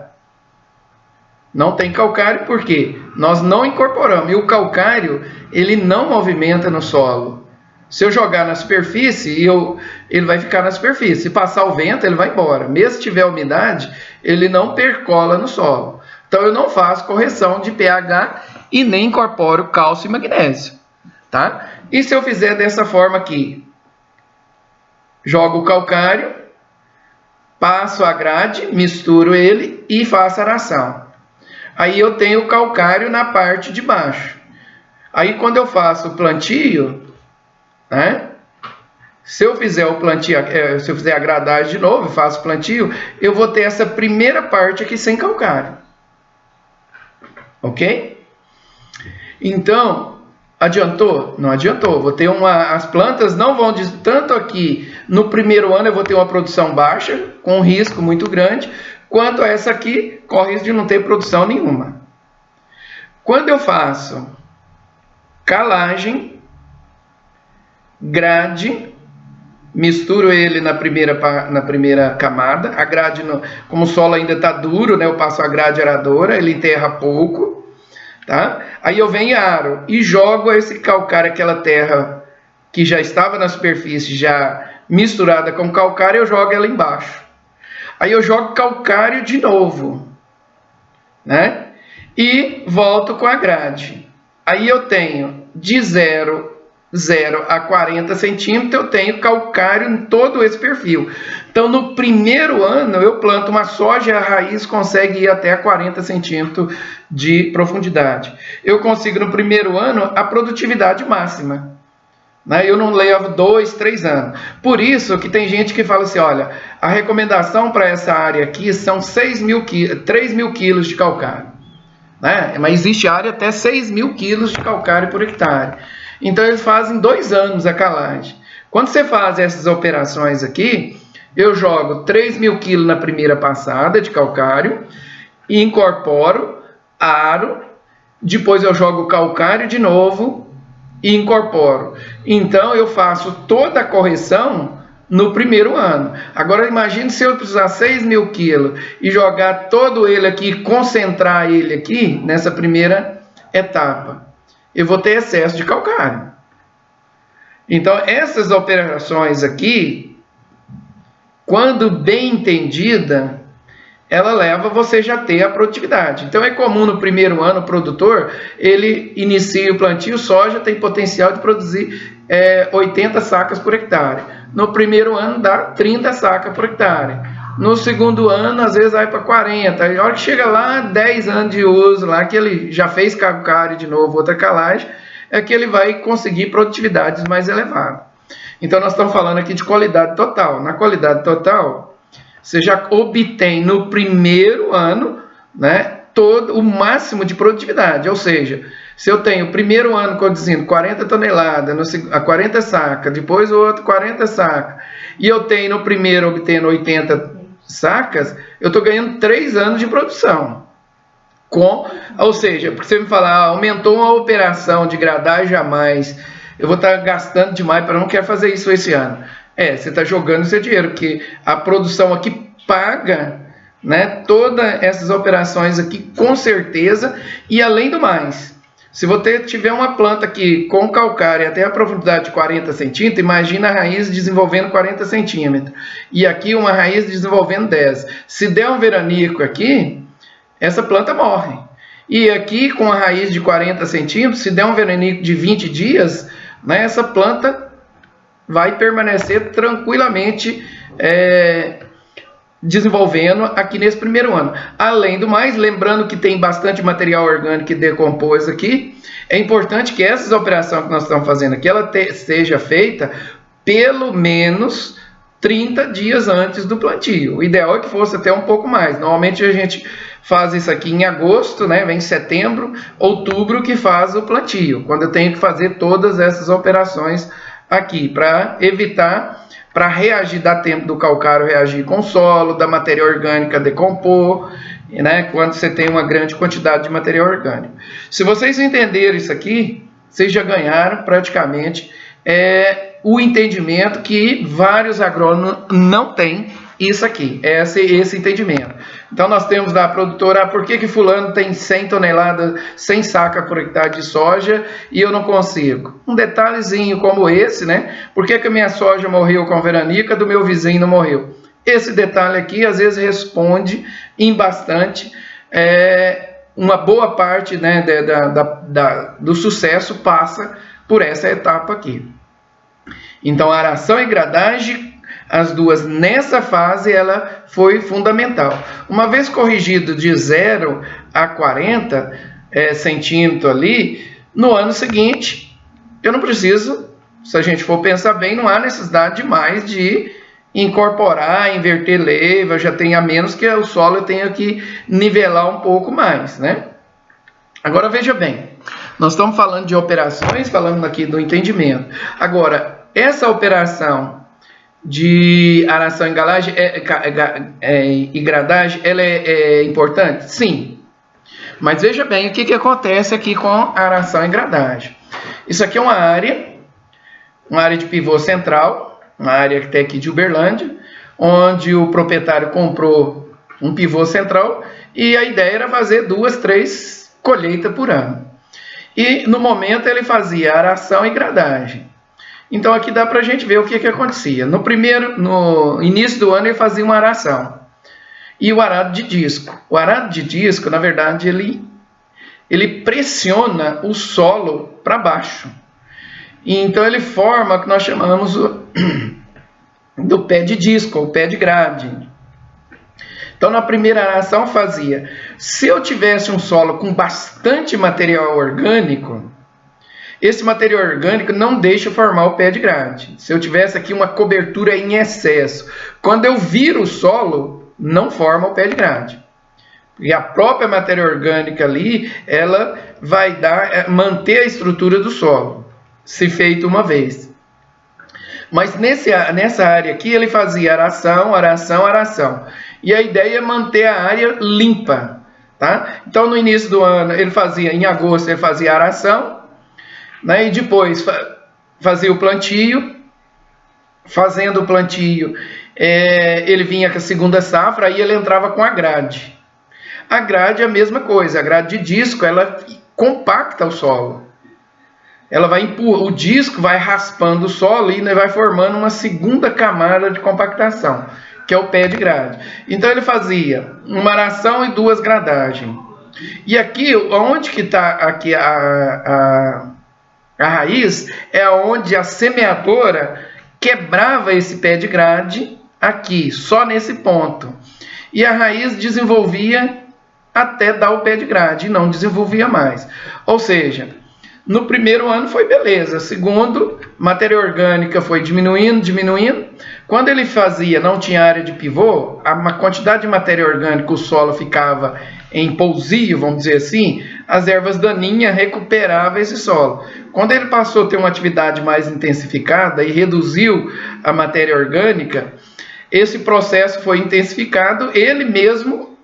Não tem calcário porque nós não incorporamos. E o calcário, ele não movimenta no solo. Se eu jogar na superfície, ele vai ficar na superfície. Se passar o vento, ele vai embora. Mesmo se tiver umidade, ele não percola no solo. Então eu não faço correção de pH e nem incorporo cálcio e magnésio. Tá? E se eu fizer dessa forma aqui? Jogo o calcário, passo a grade, misturo ele e faço a aração. Aí eu tenho o calcário na parte de baixo. Aí quando eu faço o plantio, né? Se eu fizer o plantio, se eu fizer a gradagem de novo, faço o plantio, eu vou ter essa primeira parte aqui sem calcário. Ok? Então, adiantou? Não adiantou. Vou ter as plantas não vão tanto aqui no primeiro ano eu vou ter uma produção baixa com um risco muito grande, quanto essa aqui corre risco de não ter produção nenhuma. Quando eu faço calagem, grade, misturo ele na primeira camada, a grade, como o solo ainda está duro, né, eu passo a grade aradora, ele enterra pouco, tá? Aí eu venho e aro e jogo esse calcário, aquela terra que já estava na superfície, já misturada com calcário, eu jogo ela embaixo. Aí eu jogo calcário de novo, né? E volto com a grade. Aí eu tenho de 0 a 40 centímetros, eu tenho calcário em todo esse perfil. Então, no primeiro ano, eu planto uma soja e a raiz consegue ir até 40 centímetros de profundidade. Eu consigo, no primeiro ano, a produtividade máxima. Né? Eu não levo 2, 3 anos. Por isso que tem gente que fala assim, olha, a recomendação para essa área aqui são 3 mil quilos de calcário. Né? Mas existe área até 6 mil quilos de calcário por hectare. Então eles fazem 2 anos a calagem. Quando você faz essas operações aqui, eu jogo 3 mil quilos na primeira passada de calcário, e incorporo, aro, depois eu jogo calcário de novo e incorporo. Então eu faço toda a correção no primeiro ano. Agora imagine se eu precisar 6 mil quilos e jogar todo ele aqui, concentrar ele aqui nessa primeira etapa. Eu vou ter excesso de calcário. Então essas operações aqui, quando bem entendida, ela leva você já ter a produtividade. Então é comum no primeiro ano o produtor, ele inicia o plantio, soja tem potencial de produzir 80 sacas por hectare. No primeiro ano dá 30 sacas por hectare. No segundo ano, às vezes vai para 40. E a hora que chega lá, 10 anos de uso, lá que ele já fez calcário de novo, outra calagem, é que ele vai conseguir produtividades mais elevadas. Então nós estamos falando aqui de qualidade total. Na qualidade total, você já obtém no primeiro ano, né, todo o máximo de produtividade. Ou seja, se eu tenho o primeiro ano produzindo 40 toneladas, a 40 sacas, depois o outro 40 sacas, e eu tenho no primeiro obtendo 80 sacas, eu estou ganhando 3 anos de produção. Ou seja, porque você me falar, aumentou uma operação de gradagem a mais, eu vou estar gastando demais, para não quero fazer isso esse ano. Você está jogando seu dinheiro, porque a produção aqui paga, né, todas essas operações aqui com certeza. E além do mais, se você tiver uma planta aqui com calcário até a profundidade de 40 centímetros, imagina a raiz desenvolvendo 40 centímetros. E aqui uma raiz desenvolvendo 10. Se der um veranico aqui, essa planta morre. E aqui com a raiz de 40 centímetros, se der um veranico de 20 dias, né, essa planta vai permanecer tranquilamente desenvolvendo aqui nesse primeiro ano. Além do mais, lembrando que tem bastante material orgânico que decompôs aqui, é importante que essas operações que nós estamos fazendo aqui, ela seja feita pelo menos 30 dias antes do plantio. O ideal é que fosse até um pouco mais. Normalmente a gente faz isso aqui em agosto, né? Vem setembro, outubro que faz o plantio, quando eu tenho que fazer todas essas operações aqui, para evitar, para reagir, dar tempo do calcário reagir com o solo, da matéria orgânica decompor, né, quando você tem uma grande quantidade de material orgânico. Se vocês entenderem isso aqui, vocês já ganharam praticamente o entendimento que vários agrônomos não têm isso aqui, esse entendimento. Então nós temos da produtora, por que fulano tem 100 toneladas, 100 sacas por hectare de soja e eu não consigo? Um detalhezinho como esse, né? Por que a minha soja morreu com veranica, do meu vizinho não morreu? Esse detalhe aqui às vezes responde em bastante, uma boa parte, né, do sucesso passa por essa etapa aqui. Então aração e gradagem, as duas nessa fase, ela foi fundamental. Uma vez corrigido de 0 a 40 centímetros ali, no ano seguinte, eu não preciso, se a gente for pensar bem, não há necessidade mais de incorporar, inverter leva, já tem a menos que o solo eu tenho que nivelar um pouco mais, né? Agora veja bem, nós estamos falando de operações, falando aqui do entendimento. Agora, essa operação de aração e gradagem, ela é importante? Sim. Mas veja bem o que acontece aqui com a aração e gradagem. Isso aqui é uma área de pivô central, uma área que tem aqui de Uberlândia, onde o proprietário comprou um pivô central e a ideia era fazer 2, 3 colheitas por ano. E no momento ele fazia aração e gradagem. Então aqui dá para a gente ver o que acontecia. No início do ano ele fazia uma aração. E o arado de disco. O arado de disco, na verdade, ele pressiona o solo para baixo. E então ele forma o que nós chamamos do pé de disco, ou pé de grade. Então na primeira aração fazia. Se eu tivesse um solo com bastante material orgânico, esse material orgânico não deixa formar o pé de grade. Se eu tivesse aqui uma cobertura em excesso, quando eu viro o solo, não forma o pé de grade. E a própria matéria orgânica ali, ela vai manter a estrutura do solo, se feito uma vez. Mas nessa área aqui, ele fazia aração, aração, aração. E a ideia é manter a área limpa, tá? Então, no início do ano, em agosto, ele fazia aração, né, e depois fazia o plantio. Fazendo o plantio, ele vinha com a segunda safra, aí ele entrava com a grade. A grade é a mesma coisa, a grade de disco, ela compacta o solo. Ela vai o disco vai raspando o solo e vai formando uma segunda camada de compactação, que é o pé de grade. Então ele fazia uma aração e 2 gradagens. E aqui, onde que está aqui a raiz, é onde a semeadora quebrava esse pé de grade aqui, só nesse ponto. E a raiz desenvolvia até dar o pé de grade, e não desenvolvia mais. Ou seja, no primeiro ano foi beleza. Segundo, matéria orgânica foi diminuindo. Quando ele fazia, não tinha área de pivô, a quantidade de matéria orgânica, o solo ficava em pousio, vamos dizer assim, as ervas daninhas recuperavam esse solo. Quando ele passou a ter uma atividade mais intensificada e reduziu a matéria orgânica, esse processo foi intensificado, ele mesmo,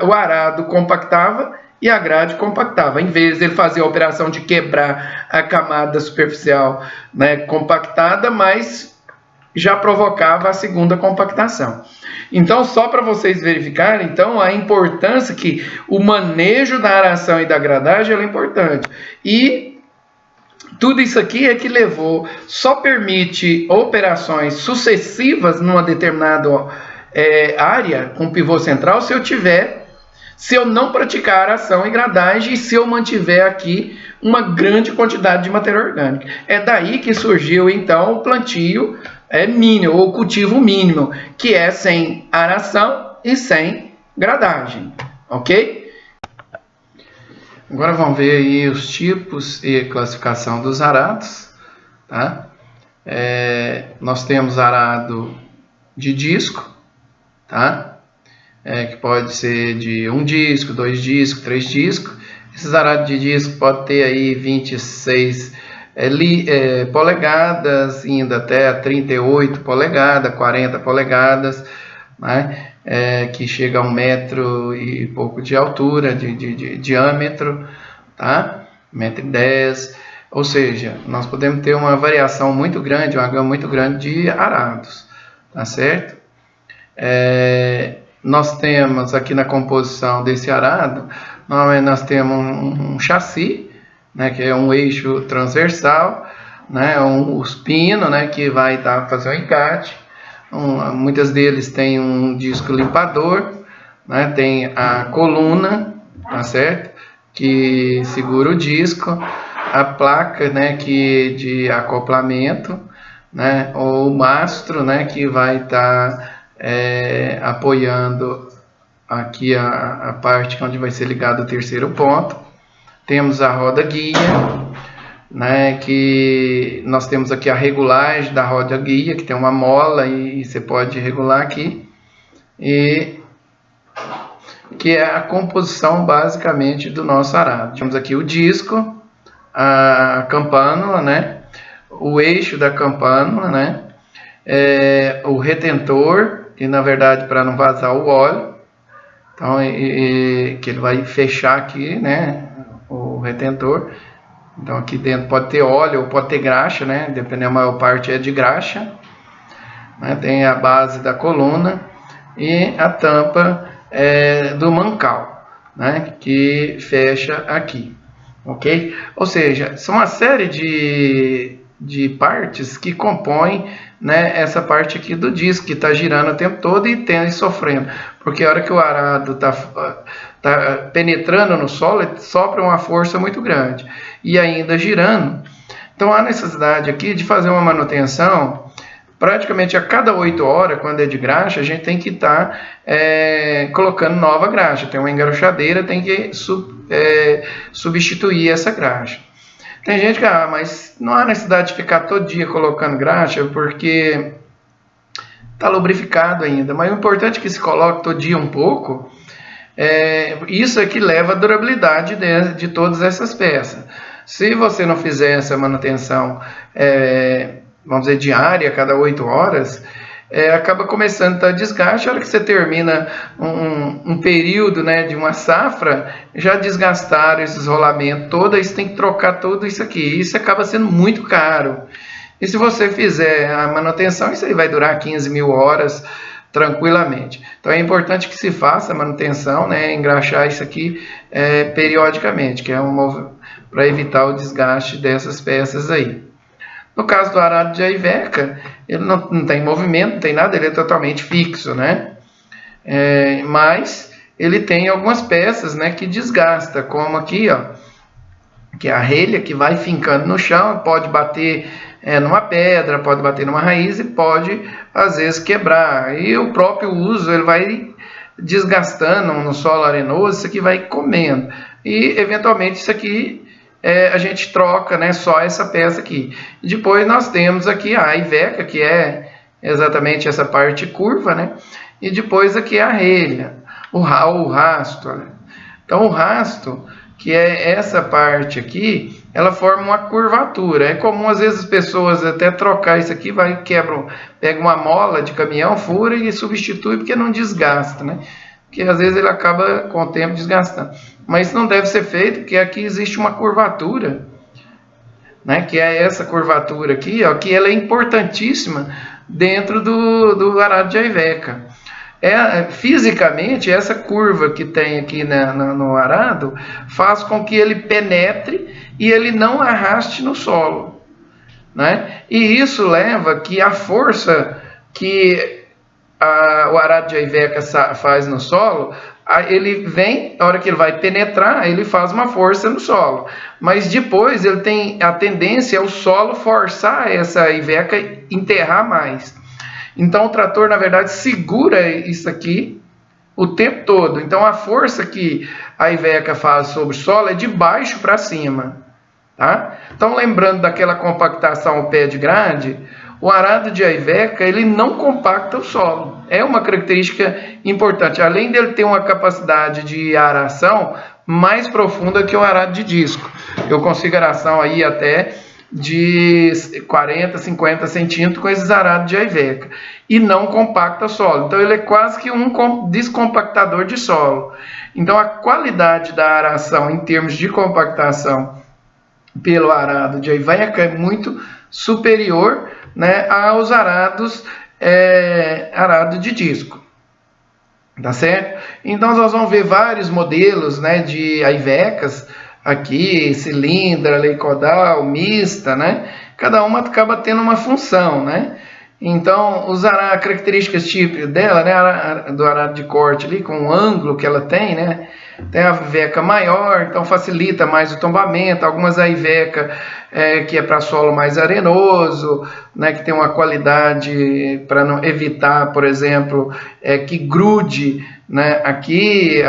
o arado compactava e a grade compactava. Em vez de ele fazer a operação de quebrar a camada superficial, né, compactada, mas já provocava a segunda compactação. Então, só para vocês verificarem, então, a importância que o manejo da aração e da gradagem é importante. E tudo isso aqui é que levou, só permite operações sucessivas numa determinada área com pivô central se eu não praticar aração e gradagem e se eu mantiver aqui uma grande quantidade de matéria orgânica. É daí que surgiu, então, o plantio mínimo, ou cultivo mínimo, que é sem aração e sem gradagem, ok? Agora vamos ver aí os tipos e classificação dos arados, tá? Nós temos arado de disco, tá? Que pode ser de 1 disco, 2 discos, 3 discos. Esses arados de disco podem ter aí 26 polegadas, indo até 38 polegadas, 40 polegadas, né? Que chega a 1 metro e pouco de altura, de diâmetro, tá? 1,10 m. Ou seja, nós podemos ter uma variação muito grande, uma gama muito grande de arados, tá certo? Nós temos aqui na composição desse arado, nós temos um chassi, né, que é um eixo transversal, né, um espino, né, que vai fazer um encarte. Muitas deles têm um disco limpador, né, tem a coluna, tá certo? Que segura o disco, a placa, né, de acoplamento, né, ou o mastro, né, que vai estar apoiando aqui a parte onde vai ser ligado o terceiro ponto. Temos a roda guia, né, que nós temos aqui a regulagem da roda guia, que tem uma mola e você pode regular aqui, e que é a composição basicamente do nosso arado. Temos aqui o disco, a campânula, né, o eixo da campânula, né, o retentor, que na verdade para não vazar o óleo, então que ele vai fechar aqui, né, o retentor. Então aqui dentro pode ter óleo ou pode ter graxa, né, dependendo, a maior parte é de graxa, né, tem a base da coluna e a tampa do mancal, né, que fecha aqui, ok? Ou seja, são uma série de partes que compõem, né, essa parte aqui do disco, que está girando o tempo todo e sofrendo, porque a hora que o arado está penetrando no solo, ele sopra uma força muito grande, e ainda girando. Então há necessidade aqui de fazer uma manutenção, praticamente a cada 8 horas, quando é de graxa, a gente tem que estar colocando nova graxa, tem uma engraxadeira, tem que substituir essa graxa. Tem gente que, mas não há necessidade de ficar todo dia colocando graxa, porque está lubrificado ainda. Mas o importante é que se coloque todo dia um pouco. Isso é que leva a durabilidade de todas essas peças. Se você não fizer essa manutenção, vamos dizer, diária, a cada 8 horas, acaba começando a dar desgaste. A hora que você termina um período, né, de uma safra, já desgastaram esses rolamentos todos, aí você tem que trocar tudo isso aqui. Isso acaba sendo muito caro. E se você fizer a manutenção, isso aí vai durar 15 mil horas tranquilamente. Então é importante que se faça a manutenção, né, engraxar isso aqui periodicamente, que é para evitar o desgaste dessas peças aí. No caso do arado de Iveco, ele não tem movimento, não tem nada, ele é totalmente fixo, né? Mas ele tem algumas peças, né, que desgasta, como aqui, ó, que é a relha que vai fincando no chão, pode bater numa pedra, pode bater numa raiz e pode, às vezes, quebrar. E o próprio uso, ele vai desgastando no solo arenoso, isso aqui vai comendo. E, eventualmente, isso aqui a gente troca, né, só essa peça aqui. E depois nós temos aqui a Iveco, que é exatamente essa parte curva, né? E depois aqui a relha, o rasto. Né? Então o rasto, que é essa parte aqui, ela forma uma curvatura. É comum às vezes as pessoas até trocar isso aqui, pega uma mola de caminhão, fura e substitui porque não desgasta, né? Porque às vezes ele acaba com o tempo desgastando. Mas isso não deve ser feito, porque aqui existe uma curvatura, né, que é essa curvatura aqui, ó, que ela é importantíssima dentro do arado de Iveca. Fisicamente, essa curva que tem aqui no arado faz com que ele penetre e ele não arraste no solo, né? E isso leva que a força que o arado de Iveca faz no solo, ele vem, na hora que ele vai penetrar, ele faz uma força no solo, mas depois ele tem a tendência ao solo forçar essa Iveca enterrar mais. Então o trator, na verdade, segura isso aqui o tempo todo. Então a força que a Iveca faz sobre o solo é de baixo para cima, tá? Então, lembrando daquela compactação ao pé de grade, o arado de Iveca, ele não compacta o solo. É uma característica importante. Além dele ter uma capacidade de aração mais profunda que o arado de disco. Eu consigo aração aí até de 40, 50 centímetros com esses arados de Iveca. E não compacta o solo. Então, ele é quase que um descompactador de solo. Então, a qualidade da aração em termos de compactação pelo arado de Iveca é muito superior, né, aos arados arado de disco, tá certo? Então nós vamos ver vários modelos, né, de Ivecas aqui, cilindra, leicodal, mista, né? Cada uma acaba tendo uma função, né? Então, características típicas dela, né, do arado de corte ali, com o ângulo que ela tem, né? Tem a Iveca maior, então facilita mais o tombamento. Algumas Iveca que é para solo mais arenoso, né, que tem uma qualidade para não evitar, por exemplo, que grude, né, aqui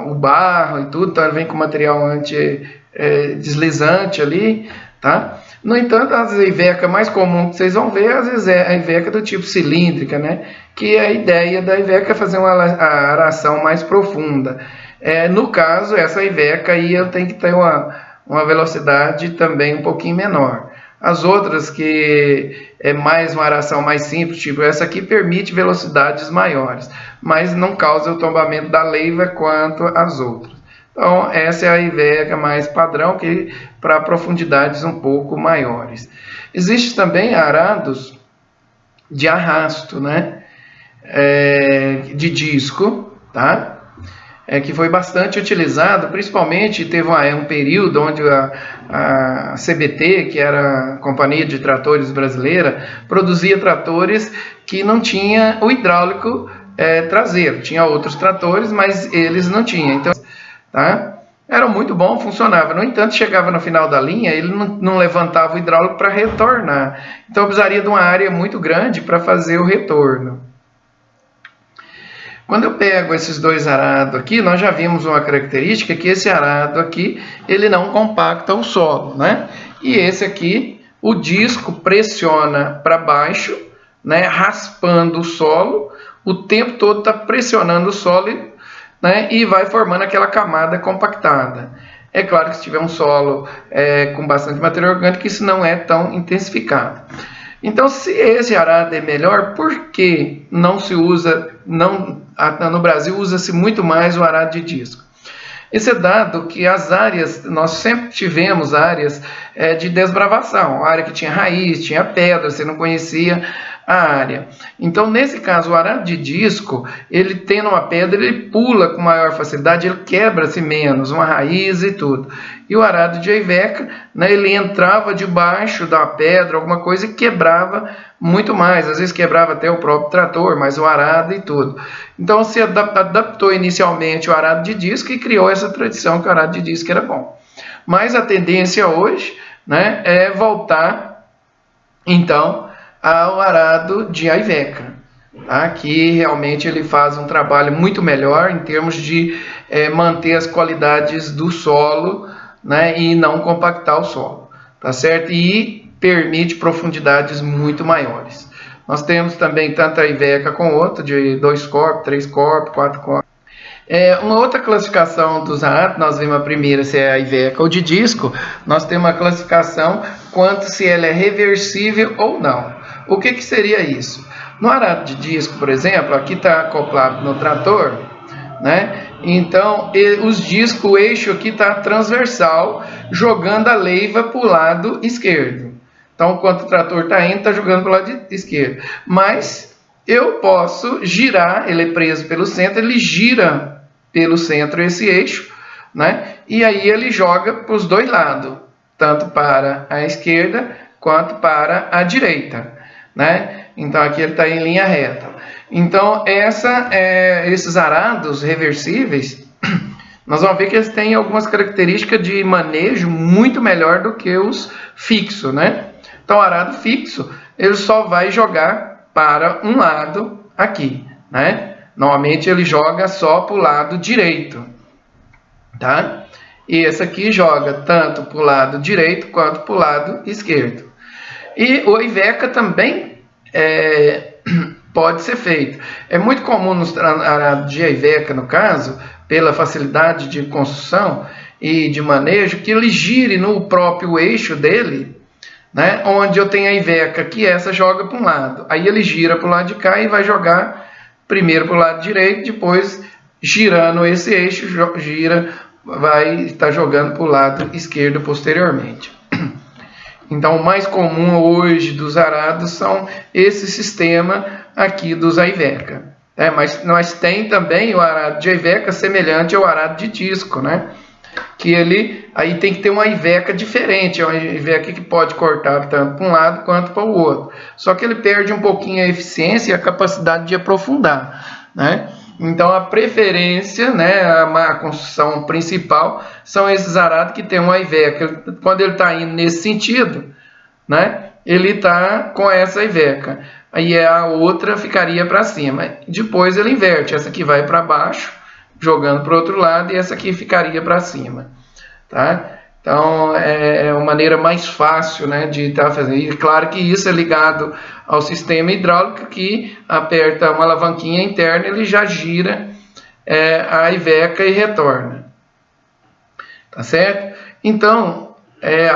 o barro e tudo, então ela vem com material anti-deslizante ali, tá? No entanto, as Iveca mais comum que vocês vão ver, às vezes é a Iveca do tipo cilíndrica, né? Que a ideia da Iveca é fazer uma aração mais profunda. No caso, essa Iveca aí eu tenho que ter uma velocidade também um pouquinho menor. As outras que é mais uma aração mais simples, tipo essa aqui, permite velocidades maiores, mas não causa o tombamento da leiva quanto as outras. Então, essa é a Iveca mais padrão, que para profundidades um pouco maiores. Existem também arados de arrasto, né? De disco, tá? Que foi bastante utilizado, principalmente teve um período onde a CBT, que era a Companhia de Tratores Brasileira, produzia tratores que não tinha o hidráulico traseiro. Tinha outros tratores, mas eles não tinham. Então, tá? Era muito bom, funcionava. No entanto, chegava no final da linha, ele não levantava o hidráulico para retornar. Então, eu precisaria de uma área muito grande para fazer o retorno. Quando eu pego esses dois arados aqui, nós já vimos uma característica que esse arado aqui, ele não compacta o solo, né? E esse aqui, o disco pressiona para baixo, né? Raspando o solo, o tempo todo está pressionando o solo, né? E vai formando aquela camada compactada. É claro que se tiver um solo com bastante matéria orgânica, isso não é tão intensificado. Então, se esse arado é melhor, por que não se usa, no Brasil usa-se muito mais o arado de disco? Isso é dado que as áreas, nós sempre tivemos áreas de desbravação, área que tinha raiz, tinha pedra, você não conhecia a área. Então, nesse caso, o arado de disco, ele tendo uma pedra, ele pula com maior facilidade, ele quebra-se menos, uma raiz e tudo. E o arado de Iveca, né, ele entrava debaixo da pedra, alguma coisa, e quebrava muito mais. Às vezes quebrava até o próprio trator, mas o arado e tudo. Então, se adaptou inicialmente o arado de disco e criou essa tradição que o arado de disco era bom. Mas a tendência hoje, né, é voltar, então, ao arado de Iveca, tá? Que realmente ele faz um trabalho muito melhor em termos de manter as qualidades do solo, né, e não compactar o solo, tá certo? E permite profundidades muito maiores. Nós temos também tanto a Iveca com outra, de 2 corpos, 3 corpos, 4 corpos. Uma outra classificação dos arados, nós vimos a primeira, se é a Iveca ou de disco, nós temos uma classificação quanto se ela é reversível ou não. O que seria isso? No arado de disco, por exemplo, aqui está acoplado no trator, né? Então, os discos, o eixo aqui está transversal, jogando a leiva para o lado esquerdo, Então, enquanto o trator está indo, está jogando para o lado esquerdo. Mas eu posso girar, ele é preso pelo centro, ele gira pelo centro esse eixo, né? E aí ele joga para os dois lados, tanto para a esquerda quanto para a direita, né? Então aqui ele está em linha reta. Então esses arados reversíveis, nós vamos ver que eles têm algumas características de manejo muito melhor do que os fixos, né? Então o arado fixo, ele só vai jogar para um lado aqui, né? Normalmente ele joga só para o lado direito, tá? E esse aqui joga tanto para o lado direito quanto para o lado esquerdo. E o Iveca também pode ser feito. É muito comum nos arados de Iveca, no caso, pela facilidade de construção e de manejo, que ele gire no próprio eixo dele, né? Onde eu tenho a Iveca que essa joga para um lado. Aí ele gira para o lado de cá e vai jogar primeiro para o lado direito, depois girando esse eixo, vai estar jogando para o lado esquerdo posteriormente. Então, o mais comum hoje dos arados são esse sistema aqui dos Iveca. Mas nós tem também o arado de Iveca semelhante ao arado de disco, né? Que ele aí tem que ter uma Iveca diferente, é uma Iveca que pode cortar tanto para um lado quanto para o outro. Só que ele perde um pouquinho a eficiência e a capacidade de aprofundar, né? Então a preferência, né, a construção principal são esses arados que tem uma Iveca. Quando ele está indo nesse sentido, né, ele está com essa Iveca. Aí a outra ficaria para cima. Depois ele inverte, essa aqui vai para baixo, jogando para o outro lado, e essa aqui ficaria para cima, tá? Então é uma maneira mais fácil, né, de estar fazendo. E claro que isso é ligado ao sistema hidráulico, que aperta uma alavanquinha interna, ele já gira a Iveca e retorna, tá certo? Então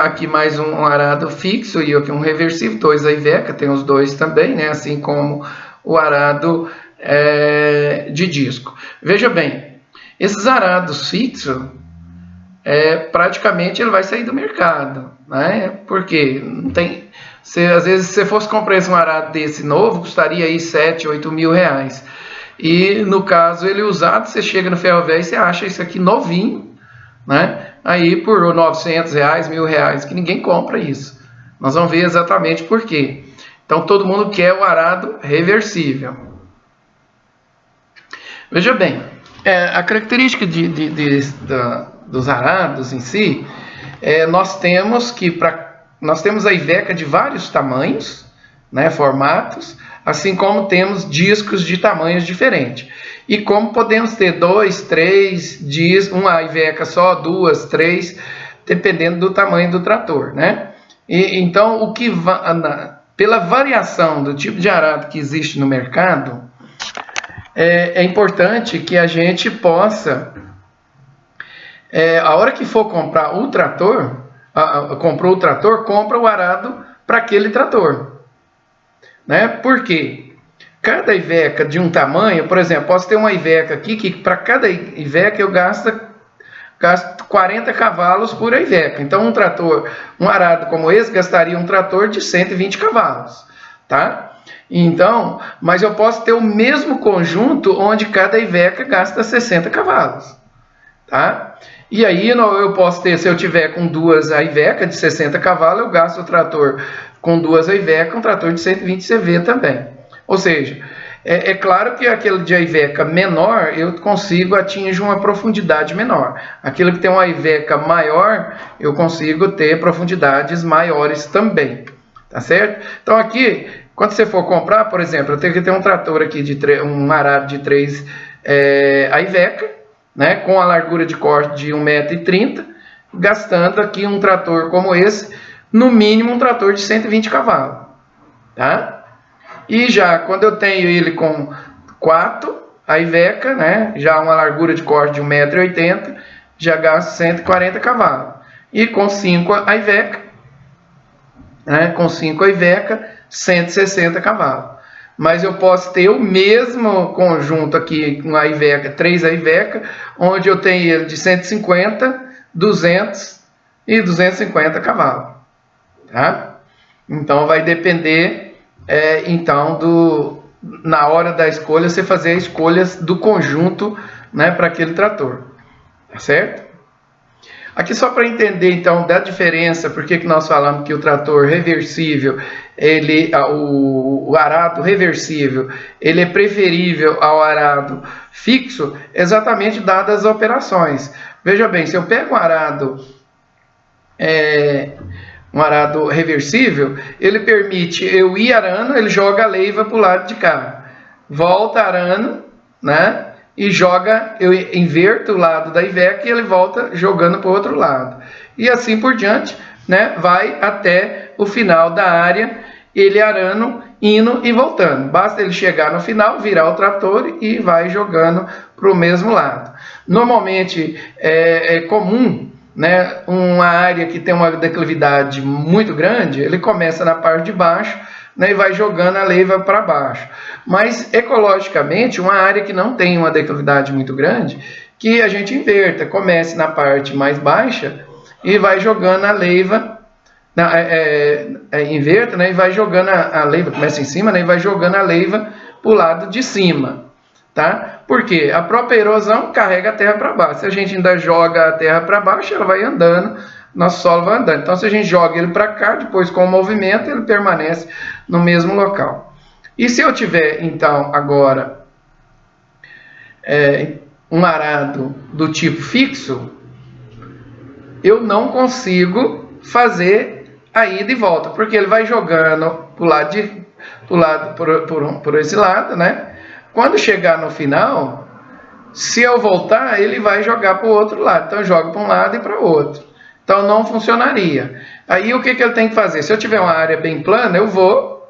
aqui mais um arado fixo e aqui um reversível, dois Iveca, tem os dois também, né, assim como o arado de disco. Veja bem, esses arados fixos, praticamente ele vai sair do mercado, né? Porque não tem, às vezes se você fosse comprar um arado desse novo, custaria aí 7, 8 mil reais. E no caso ele usado, você chega no ferro velho e você acha isso aqui novinho, né? Aí por 900 reais, R$1.000, que ninguém compra isso. Nós vamos ver exatamente por quê. Então todo mundo quer o arado reversível. Veja bem, a característica dos arados em si, nós temos a Iveca de vários tamanhos, né, formatos, assim como temos discos de tamanhos diferentes. E como podemos ter 2, 3 discos, uma Iveca só, 2, 3, dependendo do tamanho do trator, né? Então, pela variação do tipo de arado que existe no mercado, é importante que a gente possa, a hora que for comprar o trator, comprou o trator, compra o arado para aquele trator, né? Por quê? Cada Iveca de um tamanho, por exemplo, posso ter uma Iveca aqui que para cada Iveca eu gasto 40 cavalos por Iveca. Então um arado como esse gastaria um trator de 120 cavalos, tá? Então, mas eu posso ter o mesmo conjunto onde cada Iveca gasta 60 cavalos, tá? E aí eu posso ter, se eu tiver com duas Iveca de 60 cavalos, eu gasto o trator com duas Iveca, um trator de 120 CV também. Ou seja, é claro que aquele de Iveca menor, eu consigo atingir uma profundidade menor. Aquele que tem uma Iveca maior, eu consigo ter profundidades maiores também, tá certo? Então aqui, quando você for comprar, por exemplo, eu tenho que ter um trator aqui, um arado de 3 Iveca, né, com a largura de corte de 1,30 m, gastando aqui um trator como esse, no mínimo um trator de 120 cavalos, tá? E já quando eu tenho ele com 4 Iveca, né, já uma largura de corte de 1,80 m, já gasto 140 cavalos. E com 5 Iveca, né, 160 cavalos. Mas eu posso ter o mesmo conjunto aqui com a Iveca, 3 Iveca, onde eu tenho ele de 150, 200 e 250 cavalos, tá? Então vai depender, então, na hora da escolha, você fazer escolhas do conjunto, né, para aquele trator, tá certo? Aqui só para entender então da diferença, porque que nós falamos que o trator reversível, o arado reversível, ele é preferível ao arado fixo, exatamente dadas as operações. Veja bem, se eu pego um arado reversível, ele permite eu ir arando, ele joga a leiva para o lado de cá, volta arando, né? E joga, eu inverto o lado da Iveco e ele volta jogando para o outro lado. E assim por diante, né? Vai até o final da área, ele arando, indo e voltando. Basta ele chegar no final, virar o trator e vai jogando para o mesmo lado. Normalmente é comum, né, uma área que tem uma declividade muito grande, ele começa na parte de baixo, né, e vai jogando a leiva para baixo. Mas ecologicamente, uma área que não tem uma declividade muito grande, que a gente inverta, comece na parte mais baixa e vai jogando a leiva, inverta, né, e vai jogando a leiva, começa em cima, né, e vai jogando a leiva para o lado de cima. Tá? Porque a própria erosão carrega a terra para baixo. Se a gente ainda joga a terra para baixo, ela vai andando, nosso solo vai andando. Então, se a gente joga ele para cá, depois com o movimento, ele permanece no mesmo local. E se eu tiver, então, agora um arado do tipo fixo, eu não consigo fazer a ida e volta, porque ele vai jogando por esse lado, né? Quando chegar no final, se eu voltar, ele vai jogar para o outro lado. Então, eu jogo para um lado e para o outro. Então, não funcionaria. Aí, o que ele tem que fazer? Se eu tiver uma área bem plana, eu vou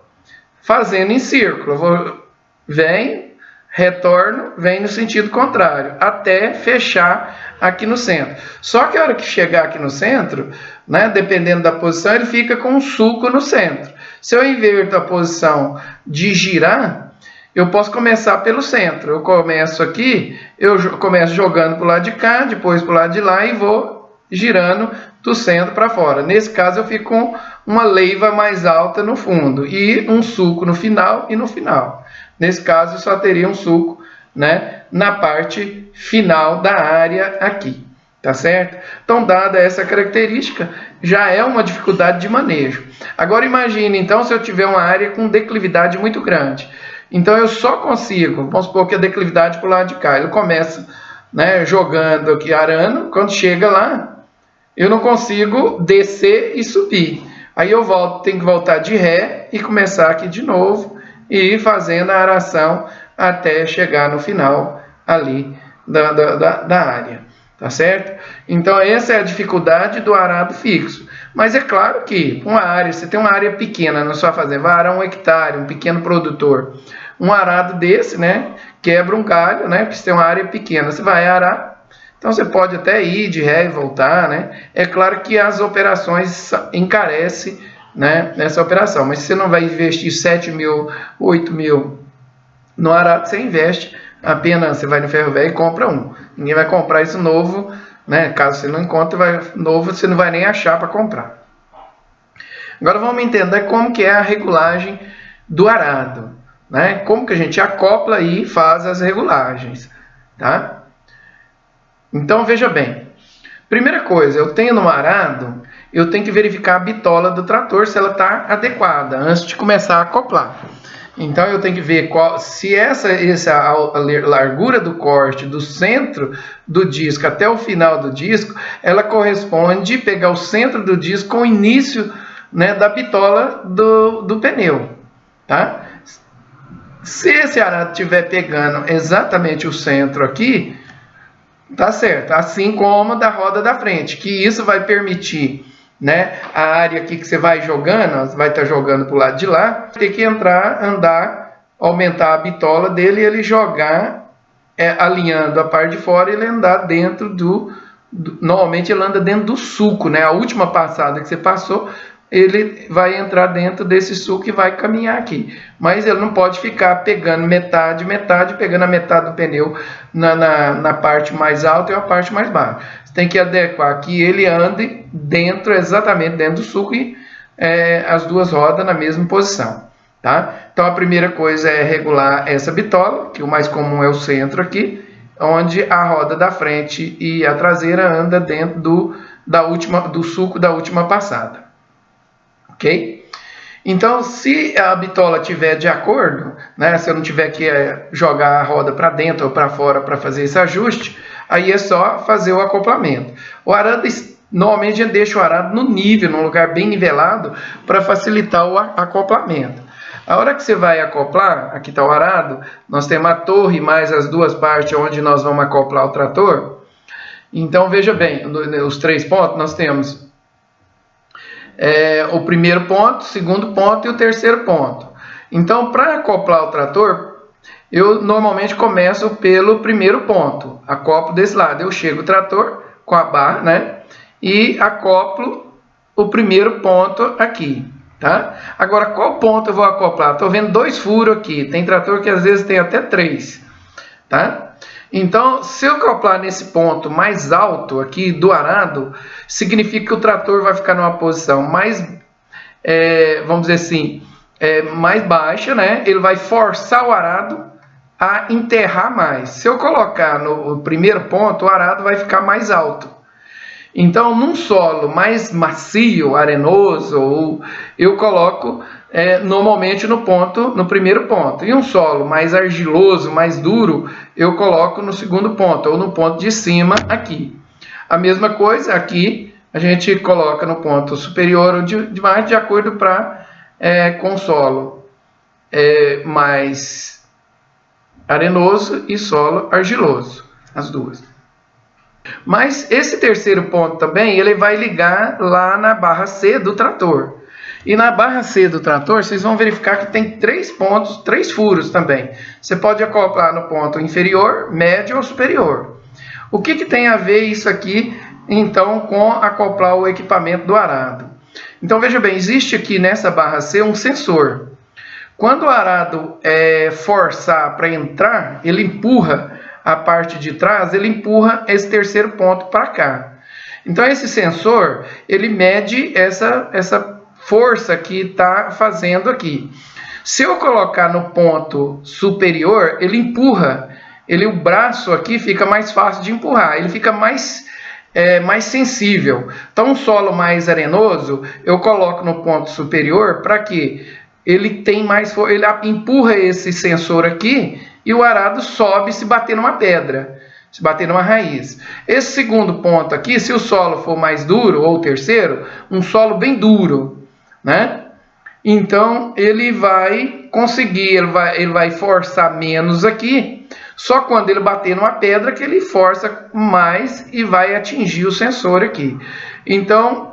fazendo em círculo. Vem, retorno, vem no sentido contrário, até fechar aqui no centro. Só que a hora que chegar aqui no centro, né, dependendo da posição, ele fica com um sulco no centro. Se eu inverto a posição de girar, eu posso começar pelo centro. Eu começo aqui, eu começo jogando para o lado de cá, depois para o lado de lá e vou girando do centro para fora. Nesse caso, eu fico com uma leiva mais alta no fundo e um sulco no final e no final. Nesse caso, eu só teria um sulco, né, na parte final da área aqui. Tá certo? Então, dada essa característica, já é uma dificuldade de manejo. Agora, imagine, então, se eu tiver uma área com declividade muito grande. Então, eu só consigo, vamos supor que a declividade para o lado de cá, ele começa, né, jogando aqui, arando, quando chega lá, eu não consigo descer e subir. Aí eu tenho que voltar de ré e começar aqui de novo e ir fazendo a aração até chegar no final ali da área, tá certo? Então, essa é a dificuldade do arado fixo. Mas é claro que uma área, você tem uma área pequena na sua fazenda, vai arar 1 hectare, um pequeno produtor. Um arado desse, né, quebra um galho, né, porque você tem uma área pequena, você vai arar, então você pode até ir de ré e voltar, né, é claro que as operações encarecem, né, nessa operação, mas se você não vai investir 7 mil, 8 mil no arado, você investe apenas, você vai no ferro velho e compra um, ninguém vai comprar isso novo, né, caso você não encontre novo, você não vai nem achar para comprar. Agora vamos entender como que é a regulagem do arado. Né? Como que a gente acopla e faz as regulagens, tá? Então, veja bem. Primeira coisa, eu tenho no arado, eu tenho que verificar a bitola do trator, se ela está adequada, antes de começar a acoplar. Então, eu tenho que ver se a largura do corte do centro do disco até o final do disco, ela corresponde pegar o centro do disco com o início, né, da bitola do pneu, tá? Se esse arado estiver pegando exatamente o centro aqui, tá certo. Assim como da roda da frente, que isso vai permitir, né, a área aqui que você vai jogando, vai estar jogando para o lado de lá, tem que andar, aumentar a bitola dele e ele jogar, alinhando a parte de fora, ele andar dentro normalmente ele anda dentro do sulco, né? A última passada que você passou, ele vai entrar dentro desse sulco e vai caminhar aqui. Mas ele não pode ficar pegando metade, pegando a metade do pneu na parte mais alta e a parte mais baixa. Você tem que adequar que ele ande exatamente dentro do sulco e as duas rodas na mesma posição, tá? Então a primeira coisa é regular essa bitola, que o mais comum é o centro aqui, onde a roda da frente e a traseira anda dentro do sulco da última passada, ok? Então, se a bitola tiver de acordo, né, se eu não tiver que jogar a roda para dentro ou para fora para fazer esse ajuste, aí é só fazer o acoplamento. O arado, normalmente a gente deixa o arado no nível, num lugar bem nivelado, para facilitar o acoplamento. A hora que você vai acoplar, aqui está o arado, nós temos a torre mais as duas partes onde nós vamos acoplar o trator. Então, veja bem, os 3 pontos, nós temos o primeiro ponto, o segundo ponto e o terceiro ponto. Então, para acoplar o trator, eu normalmente começo pelo primeiro ponto. Acoplo desse lado, eu chego o trator com a barra, né? E acoplo o primeiro ponto aqui, tá? Agora, qual ponto eu vou acoplar? Estou vendo 2 furos aqui. Tem trator que às vezes tem até 3, tá? Então, se eu acoplar nesse ponto mais alto aqui do arado, significa que o trator vai ficar numa posição mais, vamos dizer assim, mais baixa, né? Ele vai forçar o arado a enterrar mais. Se eu colocar no primeiro ponto, o arado vai ficar mais alto. Então, num solo mais macio, arenoso, eu coloco normalmente no primeiro ponto. E um solo mais argiloso, mais duro, eu coloco no segundo ponto, ou no ponto de cima aqui. A mesma coisa aqui, a gente coloca no ponto superior ou de baixo, de acordo com o solo mais arenoso e solo argiloso, as duas. Mas esse terceiro ponto também, ele vai ligar lá na barra C do trator. E na barra C do trator, vocês vão verificar que tem 3 pontos, 3 furos também. Você pode acoplar no ponto inferior, médio ou superior. O que tem a ver isso aqui, então, com acoplar o equipamento do arado? Então, veja bem, existe aqui nessa barra C um sensor. Quando o arado forçar para entrar, ele empurra a parte de trás, ele empurra esse terceiro ponto para cá. Então, esse sensor, ele mede essa força que está fazendo aqui. Se eu colocar no ponto superior, ele empurra, o braço aqui fica mais fácil de empurrar, ele fica mais sensível. Então, um solo mais arenoso, eu coloco no ponto superior para que ele tem mais força, ele empurra esse sensor aqui e o arado sobe se bater numa pedra, se bater numa raiz. Esse segundo ponto aqui, se o solo for mais duro, ou o terceiro, um solo bem duro, né? Então, ele vai conseguir, ele vai forçar menos aqui, só quando ele bater numa pedra que ele força mais e vai atingir o sensor aqui. Então,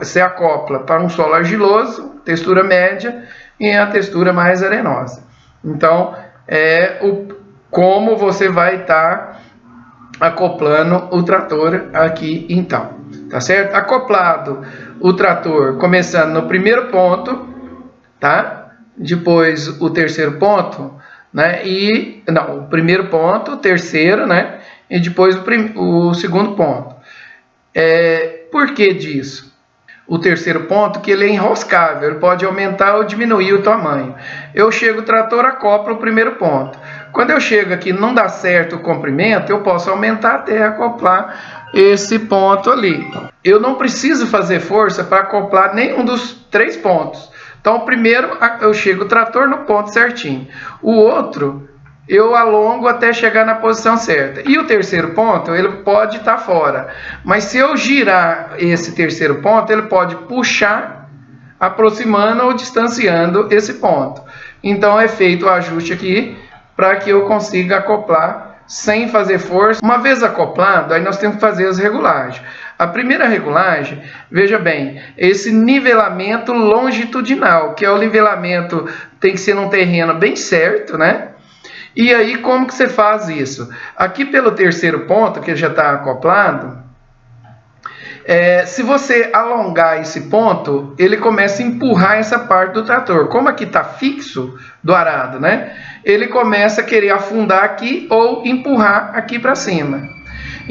se acopla para um solo argiloso, textura média, e a textura mais arenosa. Então, como você vai estar acoplando o trator aqui, então, tá certo? Acoplado o trator, começando no primeiro ponto, tá? Depois o terceiro ponto, né? O primeiro ponto, o terceiro, né? E depois o segundo ponto. Por que disso? O terceiro ponto, que ele é enroscável, ele pode aumentar ou diminuir o tamanho. Eu chego o trator, acoplo o primeiro ponto. Quando eu chego aqui não dá certo o comprimento, eu posso aumentar até acoplar esse ponto ali. Eu não preciso fazer força para acoplar nenhum dos 3 pontos. Então, o primeiro eu chego o trator no ponto certinho. O outro eu alongo até chegar na posição certa. E o terceiro ponto, ele pode estar fora. Mas se eu girar esse terceiro ponto, ele pode puxar, aproximando ou distanciando esse ponto. Então, é feito o ajuste aqui para que eu consiga acoplar sem fazer força. Uma vez acoplado, aí nós temos que fazer as regulagens. A primeira regulagem, veja bem, esse nivelamento longitudinal, que é o nivelamento, tem que ser num terreno bem certo, né? E aí, como que você faz isso? Aqui pelo terceiro ponto, que já está acoplado, se você alongar esse ponto, ele começa a empurrar essa parte do trator. Como aqui está fixo do arado, né? Ele começa a querer afundar aqui ou empurrar aqui para cima.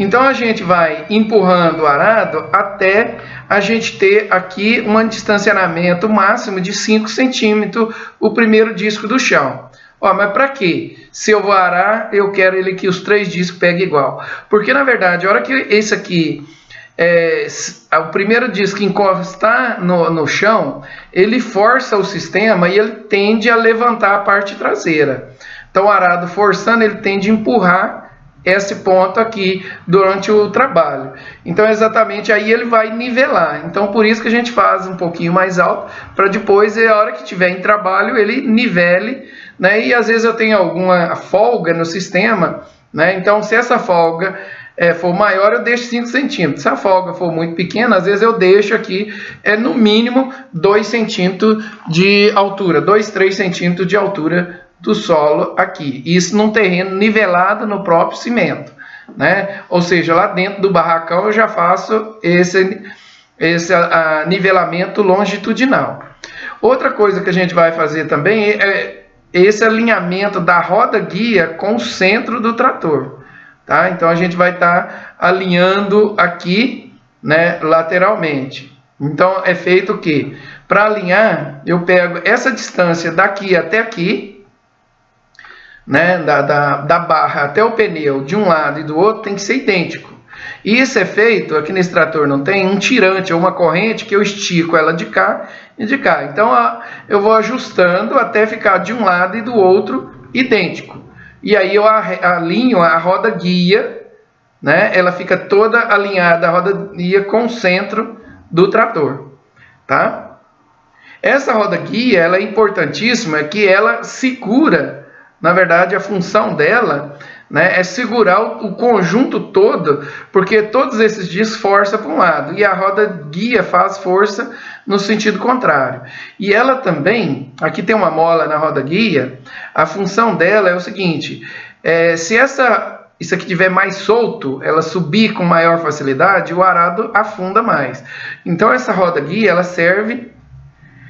Então a gente vai empurrando o arado até a gente ter aqui um distanciamento máximo de 5 centímetros o primeiro disco do chão. Ó, mas para quê? Se eu vou arar, eu quero ele que os 3 discos peguem igual. Porque na verdade, a hora que esse aqui, o primeiro disco encostar no chão, ele força o sistema e ele tende a levantar a parte traseira. Então o arado forçando, ele tende a empurrar esse ponto aqui durante o trabalho. Então exatamente aí ele vai nivelar. Então por isso que a gente faz um pouquinho mais alto, para depois, a hora que tiver em trabalho, ele nivele, né? E às vezes eu tenho alguma folga no sistema, né? Então se essa folga for maior, eu deixo 5 centímetros. Se a folga for muito pequena, às vezes eu deixo aqui no mínimo 2 centímetros de altura, 2, 3 centímetros de altura do solo aqui. Isso num terreno nivelado no próprio cimento, né? Ou seja, lá dentro do barracão eu já faço esse nivelamento longitudinal. Outra coisa que a gente vai fazer também é esse alinhamento da roda guia com o centro do trator, tá? Então a gente vai estar alinhando aqui, né, lateralmente. Então é feito o quê? Para alinhar, eu pego essa distância daqui até aqui, né, da barra até o pneu de um lado e do outro tem que ser idêntico. E isso é feito, aqui nesse trator não tem um tirante ou uma corrente que eu estico ela de cá e de cá. Então eu vou ajustando até ficar de um lado e do outro idêntico. E aí eu alinho a roda guia, né, ela fica toda alinhada, a roda guia com o centro do trator, tá? Essa roda guia, ela é importantíssima, que ela segura. Na verdade, a função dela, né, é segurar o conjunto todo, porque todos esses discos forçam para um lado, e a roda guia faz força no sentido contrário. E ela também, aqui tem uma mola na roda guia, a função dela é o seguinte, se isso aqui estiver mais solto, ela subir com maior facilidade, o arado afunda mais. Então essa roda guia, ela serve,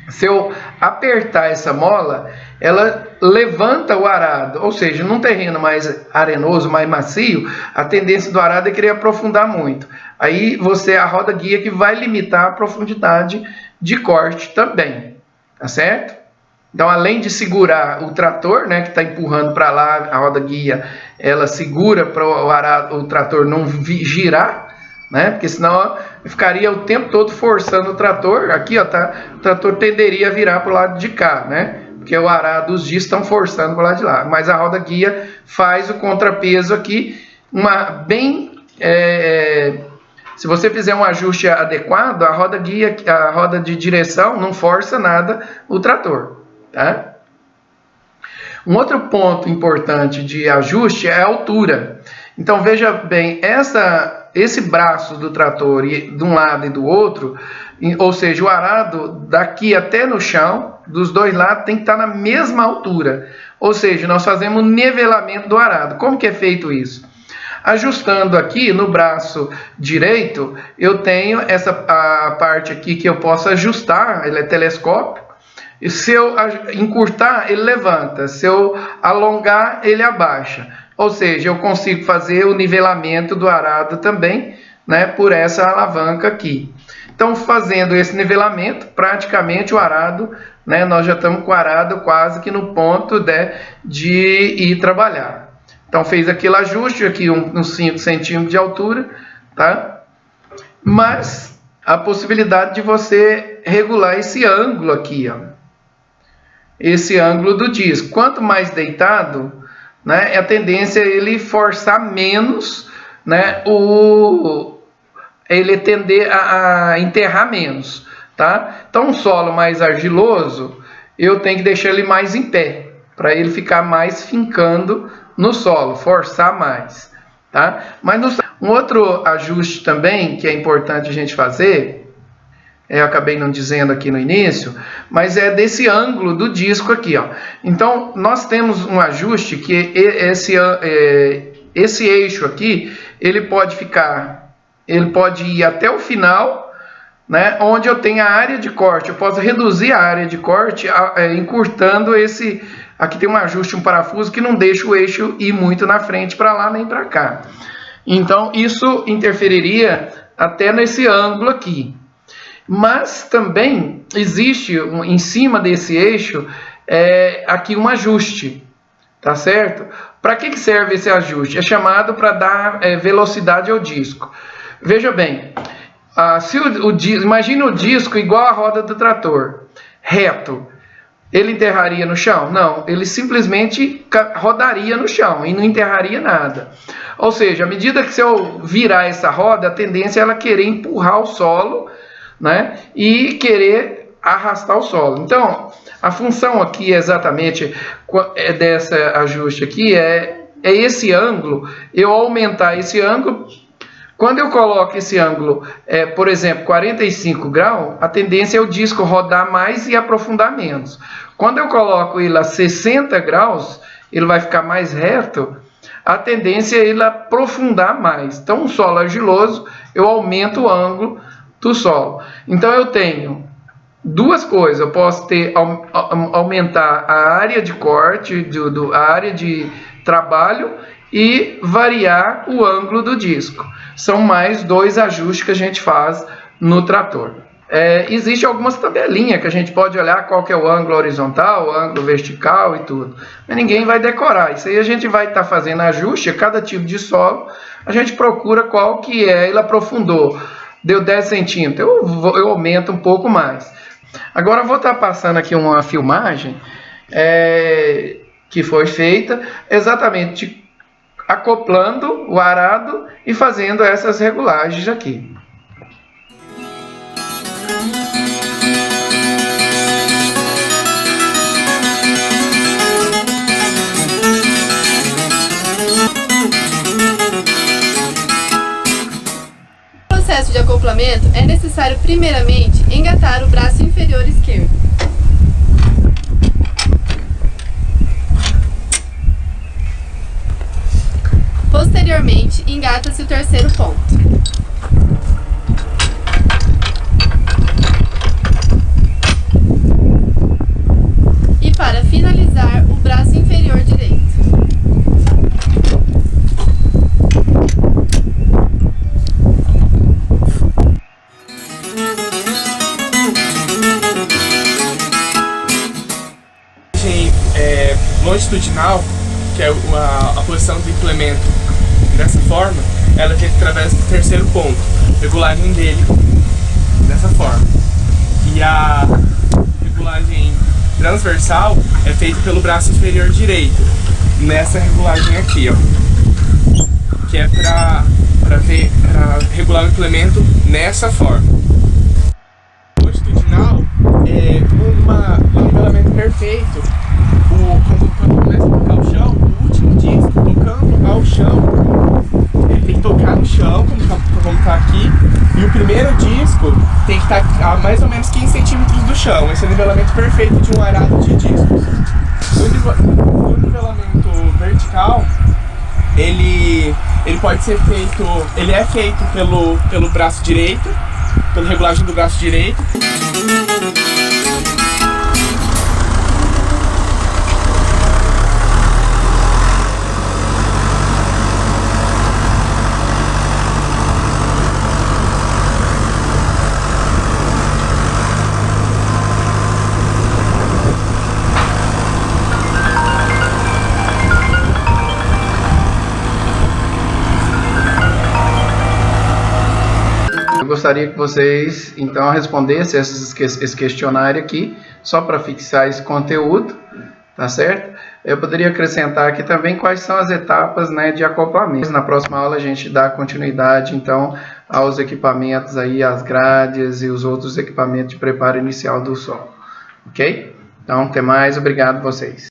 se eu apertar essa mola, ela levanta o arado, ou seja, num terreno mais arenoso, mais macio, a tendência do arado é querer aprofundar muito. Aí a roda guia que vai limitar a profundidade de corte também, tá certo? Então, além de segurar o trator, né, que está empurrando para lá, a roda guia, ela segura para o trator não girar, né? Porque senão eu ficaria o tempo todo forçando o trator. Aqui, ó, tá, o trator tenderia a virar para o lado de cá, né? Porque o arado, os discos estão forçando para o lado de lá. Mas a roda guia faz o contrapeso aqui, se você fizer um ajuste adequado, a roda guia, a roda de direção não força nada o trator, tá? Um outro ponto importante de ajuste é a altura. Então veja bem, esse braço do trator de um lado e do outro, ou seja, o arado daqui até no chão, dos dois lados, tem que estar na mesma altura. Ou seja, nós fazemos nivelamento do arado. Como que é feito isso? Ajustando aqui no braço direito, eu tenho a parte aqui que eu posso ajustar, ele é telescópico. E se eu encurtar, ele levanta. Se eu alongar, ele abaixa. Ou seja, eu consigo fazer o nivelamento do arado também, né, por essa alavanca aqui. Então, fazendo esse nivelamento, praticamente o arado, né, nós já estamos com o arado quase que no ponto de ir trabalhar. Então, fez aquele ajuste aqui, uns 5 centímetros de altura, tá? Mas a possibilidade de você regular esse ângulo aqui, ó. Esse ângulo do disco. Quanto mais deitado, né, a tendência é ele forçar menos, né, ele tender a enterrar menos, tá? Então, um solo mais argiloso, eu tenho que deixar ele mais em pé, para ele ficar mais fincando no solo, forçar mais, tá? Mas um outro ajuste também que é importante a gente fazer, eu acabei não dizendo aqui no início, mas é desse ângulo do disco aqui, ó. Então, nós temos um ajuste que esse eixo aqui, ele pode ir até o final, né, onde eu tenho a área de corte. Eu posso reduzir a área de corte encurtando esse... Aqui tem um ajuste, um parafuso que não deixa o eixo ir muito na frente para lá nem para cá. Então, isso interferiria até nesse ângulo aqui. Mas também existe, em cima desse eixo, aqui um ajuste, tá certo? Para que serve esse ajuste? É chamado para dar velocidade ao disco. Veja bem, imagine o disco igual a roda do trator, reto. Ele enterraria no chão? Não, ele simplesmente rodaria no chão e não enterraria nada. Ou seja, à medida que se eu virar essa roda, a tendência é ela querer empurrar o solo, né, e querer arrastar o solo. Então, a função aqui exatamente desse ajuste aqui é esse ângulo, eu aumentar esse ângulo. Quando eu coloco esse ângulo, por exemplo, 45 graus, a tendência é o disco rodar mais e aprofundar menos. Quando eu coloco ele a 60 graus, ele vai ficar mais reto, a tendência é ele aprofundar mais. Então, um solo argiloso, eu aumento o ângulo do solo. Então, eu tenho duas coisas. Eu posso aumentar a área de corte, a área de trabalho e variar o ângulo do disco. São mais dois ajustes que a gente faz no trator. Existem algumas tabelinhas que a gente pode olhar qual que é o ângulo horizontal, o ângulo vertical e tudo. Mas ninguém vai decorar. Isso aí a gente vai estar fazendo ajuste a cada tipo de solo. A gente procura qual que ele aprofundou. Deu 10 centímetros, eu aumento um pouco mais. Agora eu vou estar passando aqui uma filmagem que foi feita exatamente acoplando o arado e fazendo essas regulagens aqui. No processo de acoplamento, é necessário primeiramente engatar o braço inferior esquerdo. Posteriormente, engata-se o terceiro ponto. E para finalizar, o braço inferior direito. Longitudinal, que é a posição do implemento dessa forma, ela é feita através do terceiro ponto, regulagem dele dessa forma. E a regulagem transversal é feita pelo braço inferior direito, nessa regulagem aqui, ó, que é para regular o implemento nessa forma. Longitudinal é um nivelamento perfeito. Quando começa a tocar o chão, o último disco tocando ao chão, ele tem que tocar no chão, como está aqui, e o primeiro disco tem que estar a mais ou menos 15 centímetros do chão. Esse é o nivelamento perfeito de um arado de discos. O nivelamento vertical, ele pode ser feito, ele é feito pelo braço direito, pela regulagem do braço direito. Gostaria que vocês então respondessem esse questionário aqui, só para fixar esse conteúdo, tá certo? Eu poderia acrescentar aqui também quais são as etapas, né, de acoplamento. Na próxima aula a gente dá continuidade então aos equipamentos aí, as grades e os outros equipamentos de preparo inicial do solo, ok? Então, até mais, obrigado a vocês.